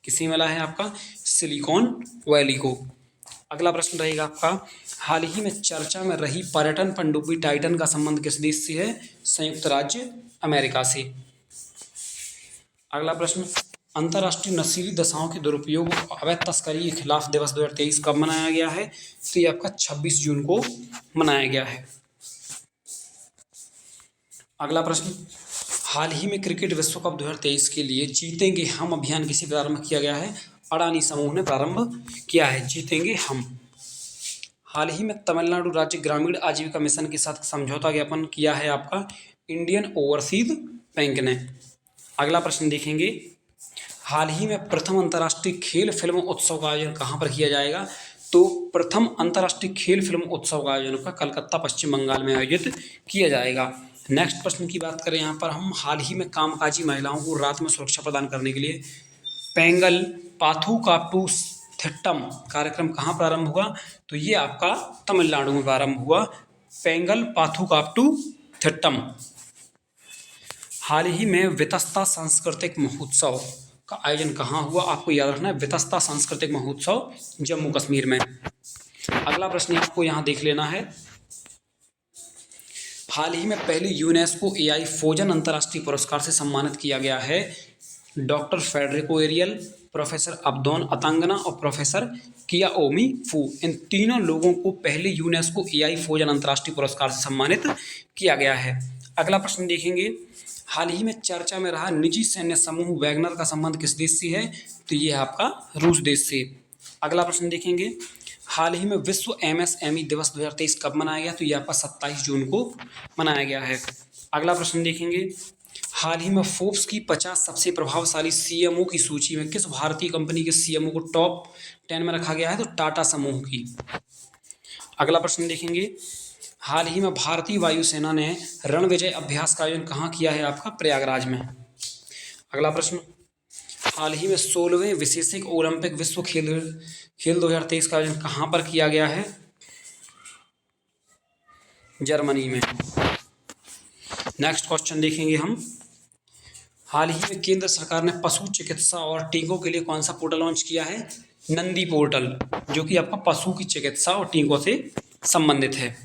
किसे मिला है? आपका सिलिकॉन वैली को। अगला प्रश्न रहेगा आपका, हाल ही में चर्चा में रही पर्यटन पनडुब्बी टाइटन का संबंध किस देश से है? संयुक्त राज्य अमेरिका से। अगला प्रश्न, अंतर्राष्ट्रीय नशीली दशाओं के दुरुपयोग और अवैध तस्करी के खिलाफ दिवस 2023 कब मनाया गया है? तो ये आपका 26 जून को मनाया गया है। अगला प्रश्न, हाल ही में क्रिकेट विश्व कप 2023 के लिए जीतेंगे हम अभियान किसे प्रारंभ किया गया है? अडानी समूह ने प्रारंभ किया है जीतेंगे हम। हाल ही में तमिलनाडु राज्य ग्रामीण आजीविका मिशन के साथ समझौता ज्ञापन किया है आपका इंडियन ओवरसीज बैंक ने। अगला प्रश्न देखेंगे, हाल ही में प्रथम अंतर्राष्ट्रीय खेल फिल्म उत्सव का आयोजन कहाँ पर किया जाएगा? तो प्रथम अंतर्राष्ट्रीय खेल फिल्म उत्सव का आयोजन का कलकत्ता पश्चिम बंगाल में आयोजित किया जाएगा। नेक्स्ट प्रश्न की बात करें यहाँ पर हम, हाल ही में कामकाजी महिलाओं को रात में सुरक्षा प्रदान करने के लिए पेंगल पाथुकाट्टू थिट्टम कार्यक्रम कहाँ प्रारंभ हुआ? तो ये आपका तमिलनाडु में प्रारंभ हुआ पेंगल पाथुकाट्टू थिट्टम। हाल ही में वितस्ता सांस्कृतिक महोत्सव का आयोजन कहाँ हुआ? आपको याद रखना है, वितस्ता सांस्कृतिक महोत्सव जम्मू कश्मीर में। अगला प्रश्न आपको यहाँ देख लेना है, हाल ही में पहले यूनेस्को AI फोजन अंतर्राष्ट्रीय पुरस्कार से सम्मानित किया गया है doctor Federico Ariel, professor Abdon Atangana और प्रोफेसर कियाओमी फू। इन तीनों लोगों को पहले यूनेस्को AI फोजन अंतर्राष्ट्रीय पुरस्कार से सम्मानित किया गया है। अगला प्रश्न देखेंगे, हाल ही में चर्चा में रहा निजी सैन्य समूह वैगनर का संबंध किस देश से है? तो ये है आपका रूस देश से। अगला प्रश्न देखेंगे, हाल ही में विश्व MSME दिवस 2023 कब मनाया गया? तो ये आपका 27 जून को मनाया गया है। अगला प्रश्न देखेंगे, हाल ही में फोर्ब्स की 50 सबसे प्रभावशाली CMO की सूची में किस भारतीय कंपनी के CMO को टॉप 10 में रखा गया है? तो टाटा समूह की। अगला प्रश्न देखेंगे, हाल ही में भारतीय वायुसेना ने रणविजय अभ्यास का आयोजन कहाँ किया है? आपका प्रयागराज में। अगला प्रश्न, हाल ही में 16वें विशेषिक ओलंपिक विश्व खेल 2023 का आयोजन कहाँ पर किया गया है? जर्मनी में। नेक्स्ट क्वेश्चन देखेंगे हम, हाल ही में केंद्र सरकार ने पशु चिकित्सा और टीकों के लिए कौन सा पोर्टल लॉन्च किया है? नंदी पोर्टल, जो कि आपका पशु की चिकित्सा और टीकों से संबंधित है।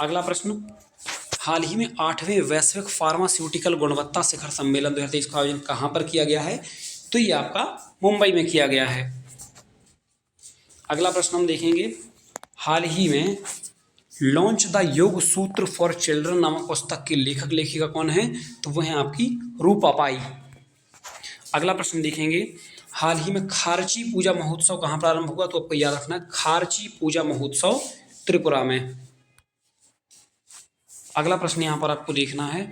अगला प्रश्न, हाल ही में 8वें वैश्विक फार्मास्यूटिकल गुणवत्ता शिखर सम्मेलन 2023 का आयोजन कहाँ पर किया गया है? तो ये आपका मुंबई में किया गया है। अगला प्रश्न हम देखेंगे, हाल ही में लॉन्च द योग सूत्र फॉर चिल्ड्रन नामक पुस्तक की लेखक लेखिका कौन है? तो वह है आपकी रूपा पाई। अगला प्रश्न देखेंगे, हाल ही में खारची पूजा महोत्सव कहाँ प्रारंभ हुआ? तो आपको याद रखना है, खारची पूजा महोत्सव त्रिपुरा में। अगला प्रश्न यहाँ पर आपको देखना है,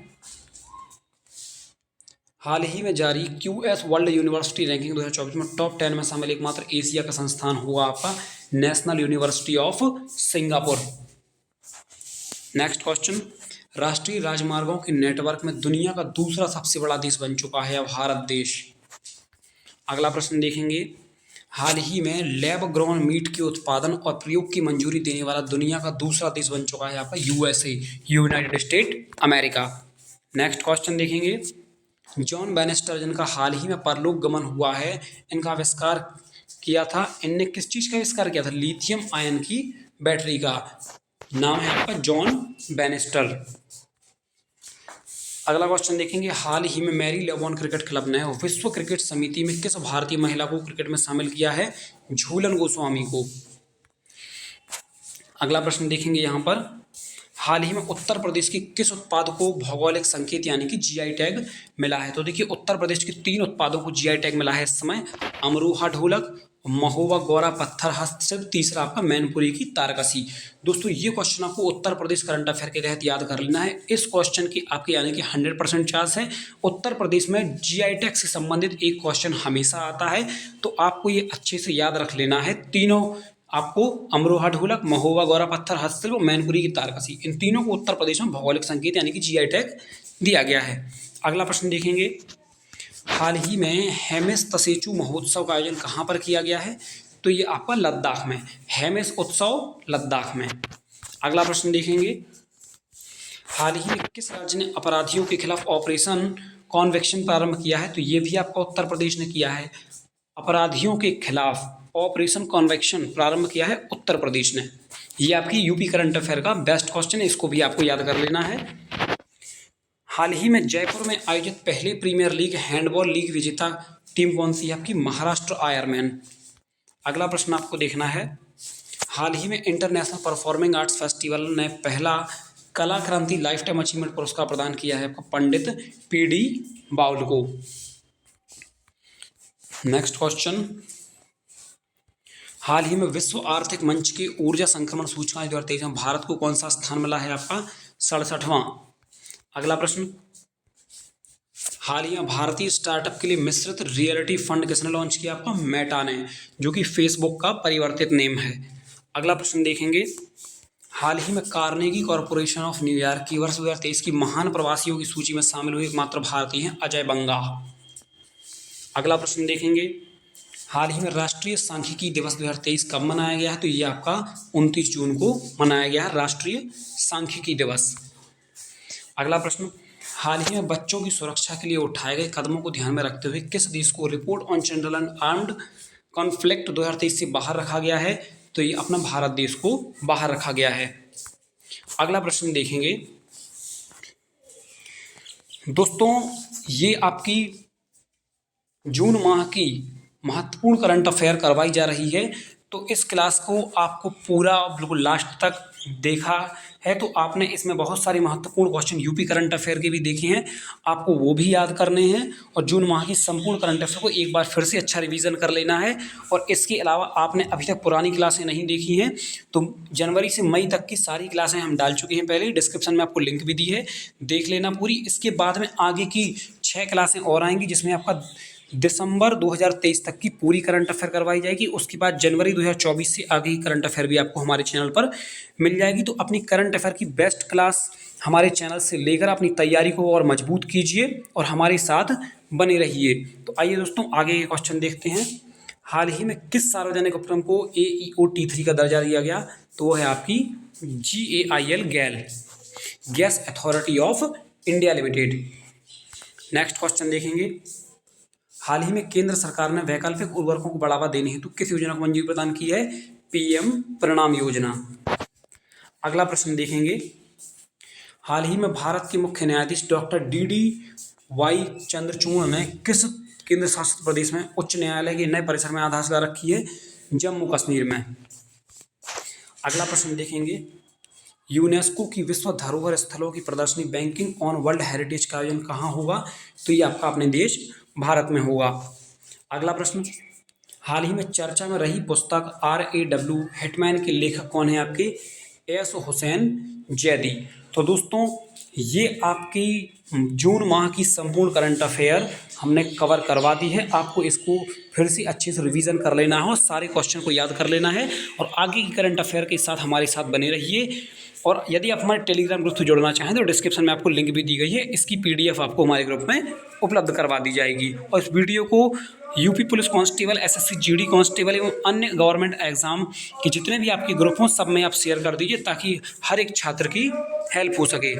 हाल ही में जारी क्यूएस वर्ल्ड यूनिवर्सिटी रैंकिंग 2024 में टॉप 10 में शामिल एकमात्र एशिया का संस्थान हुआ आपका national university of Singapore. Next question, राष्ट्रीय राजमार्गों के नेटवर्क में दुनिया का दूसरा सबसे बड़ा देश बन चुका है भारत देश। अगला प्रश्न देखेंगे, हाल ही में लैब ग्रोन मीट के उत्पादन और प्रयोग की मंजूरी देने वाला दुनिया का दूसरा देश बन चुका है आपका USA, United state America. Next question देखेंगे, जॉन बैनिस्टर जिनका हाल ही में परलोक गमन हुआ है, इनका आविष्कार किया था, इनने किस चीज का आविष्कार किया था? लिथियम आयन की बैटरी का। नाम है आपका जॉन बैनिस्टर। अगला क्वेश्चन देखेंगे, हाल ही में मैरी लेबॉन क्रिकेट क्लब ने विश्व क्रिकेट समिति में किस भारतीय महिला को क्रिकेट में शामिल किया है? झूलन गोस्वामी को। अगला प्रश्न देखेंगे यहाँ पर, हाल ही में उत्तर प्रदेश के किस उत्पाद को भौगोलिक संकेत यानी कि जीआई टैग मिला है? तो देखिए, उत्तर प्रदेश के 3 उत्पादों को जीआई टैग मिला है इस समय, अमरोहा ढोलक, महोबा गौरा पत्थर हस्तशिल्प, तीसरा आपका मैनपुरी की तारकसी। दोस्तों, ये क्वेश्चन आपको उत्तर प्रदेश करंट अफेयर के तहत याद कर लेना है। इस क्वेश्चन की आपके यानी कि 100% चांस है। उत्तर प्रदेश में जीआई टैग से संबंधित एक क्वेश्चन हमेशा आता है, तो आपको ये अच्छे से याद रख लेना है। तीनों आपको अमरोहा ढोलक, महोबा गौरा पत्थर हस्तशिल्प, मैनपुरी की तारकसी, इन तीनों को उत्तर प्रदेश में भौगोलिक संकेत यानी कि जीआई टैग दिया गया है। अगला प्रश्न देखेंगे, हाल ही में हेमिस तसेचू महोत्सव का आयोजन कहाँ पर किया गया है? तो ये आपका लद्दाख में, हेमिस उत्सव लद्दाख में। अगला प्रश्न देखेंगे, हाल ही में किस राज्य ने अपराधियों के खिलाफ ऑपरेशन कॉन्वेक्शन प्रारंभ किया है? तो ये भी आपका उत्तर प्रदेश ने किया है। अपराधियों के खिलाफ ऑपरेशन कॉन्वेक्शन प्रारंभ किया है उत्तर प्रदेश ने। ये आपकी यूपी करंट अफेयर का बेस्ट क्वेश्चन है, इसको भी आपको याद कर लेना है। हाल ही में जयपुर में आयोजित पहले प्रीमियर लीग हैंडबॉल लीग विजेता टीम कौन सी है? आपकी महाराष्ट्र आयरमैन। अगला प्रश्न आपको देखना है, हाल ही में इंटरनेशनल परफॉर्मिंग आर्ट्स फेस्टिवल ने पहला कला क्रांति लाइफ टाइम अचीवमेंट पुरस्कार प्रदान किया है आपको पंडित पीडी बाउल को। नेक्स्ट क्वेश्चन, हाल ही में विश्व आर्थिक मंच की ऊर्जा संक्रमण सूचकांक 2023 में भारत को कौन सा स्थान मिला है? आपका 67वां। अगला प्रश्न, हाल ही में भारतीय स्टार्टअप के लिए मिश्रित रियलिटी फंड किसने लॉन्च किया? आपका मेटा ने, जो कि फेसबुक का परिवर्तित नेम है। अगला प्रश्न देखेंगे, हाल ही में कार्नेगी कॉरपोरेशन ऑफ न्यूयॉर्क की वर्ष 2023 की महान प्रवासियों की सूची में शामिल हुए एकमात्र भारतीय हैं अजय बंगा। अगला प्रश्न देखेंगे, हाल ही में राष्ट्रीय सांख्यिकी दिवस 2023 कब मनाया गया है? तो ये आपका 29 जून को मनाया गया है राष्ट्रीय सांख्यिकी दिवस। अगला प्रश्न, हाल ही में बच्चों की सुरक्षा के लिए उठाए गए कदमों को ध्यान में रखते हुए किस देश को report on children and armed conflict 2023 से बाहर रखा गया है? तो ये अपना भारत देश को बाहर रखा गया है। अगला प्रश्न देखेंगे, दोस्तों ये आपकी जून माह की महत्वपूर्ण करंट अफेयर करवाई जा रही है, तो इस क्लास को आपको पूरा बिल्कुल लास्ट तक देखा है तो आपने इसमें बहुत सारे महत्वपूर्ण क्वेश्चन यूपी करंट अफेयर के भी देखे हैं, आपको वो भी याद करने हैं और जून माह की संपूर्ण करंट अफेयर को एक बार फिर से अच्छा रिवीजन कर लेना है। और इसके अलावा आपने अभी तक पुरानी क्लासें नहीं देखी हैं तो जनवरी से मई तक की सारी क्लासें हम डाल चुके हैं, पहले डिस्क्रिप्शन में आपको लिंक भी दी है, देख लेना पूरी। इसके बाद में आगे की 6 क्लासें और आएंगी जिसमें आपका दिसंबर 2023 तक की पूरी करंट अफेयर करवाई जाएगी। उसके बाद जनवरी 2024 से आगे की करंट अफेयर भी आपको हमारे चैनल पर मिल जाएगी। तो अपनी करंट अफेयर की बेस्ट क्लास हमारे चैनल से लेकर अपनी तैयारी को और मजबूत कीजिए और हमारे साथ बने रहिए। तो आइए दोस्तों आगे के क्वेश्चन देखते हैं। हाल ही में किस सार्वजनिक उपक्रम को AEO-T3 का दर्जा दिया गया? तो वो है आपकी GAIL गैल, gas authority of India limited. Next question देखेंगे, हाल ही में केंद्र सरकार ने वैकल्पिक उर्वरकों को बढ़ावा देने हेतु किस योजना को मंजूरी प्रदान की है? PM प्रणाम योजना। अगला प्रश्न देखेंगे, हाल ही में भारत के मुख्य न्यायाधीश डॉक्टर DDY चंद्रचूड़ ने किस केंद्र शासित प्रदेश में उच्च न्यायालय के नए परिसर में आधारशिला रखी है? जम्मू कश्मीर में। अगला प्रश्न देखेंगे, यूनेस्को की विश्व धरोहर स्थलों की प्रदर्शनी बैंकिंग ऑन वर्ल्ड हेरिटेज का आयोजन कहाँ होगा? तो ये आपका अपने देश भारत में होगा। अगला प्रश्न, हाल ही में चर्चा में रही पुस्तक RAW हिटमैन के लेखक कौन है आपके? एस हुसैन जैदी। तो दोस्तों ये आपकी जून माह की संपूर्ण करंट अफेयर हमने कवर करवा दी है। आपको इसको फिर से अच्छे से रिवीजन कर लेना है और सारे क्वेश्चन को याद कर लेना है और आगे की करंट अफेयर के साथ हमारे साथ बने रहिए। और यदि आप हमारे टेलीग्राम ग्रुप से जुड़ना चाहें तो डिस्क्रिप्शन में आपको लिंक भी दी गई है, इसकी PDF आपको हमारे ग्रुप में उपलब्ध करवा दी जाएगी। और इस वीडियो को UP police constable, SSC GD constable एवं अन्य गवर्नमेंट एग्जाम के जितने भी आपके ग्रुप हों सब में आप शेयर कर दीजिए ताकि हर एक छात्र की हेल्प हो सके।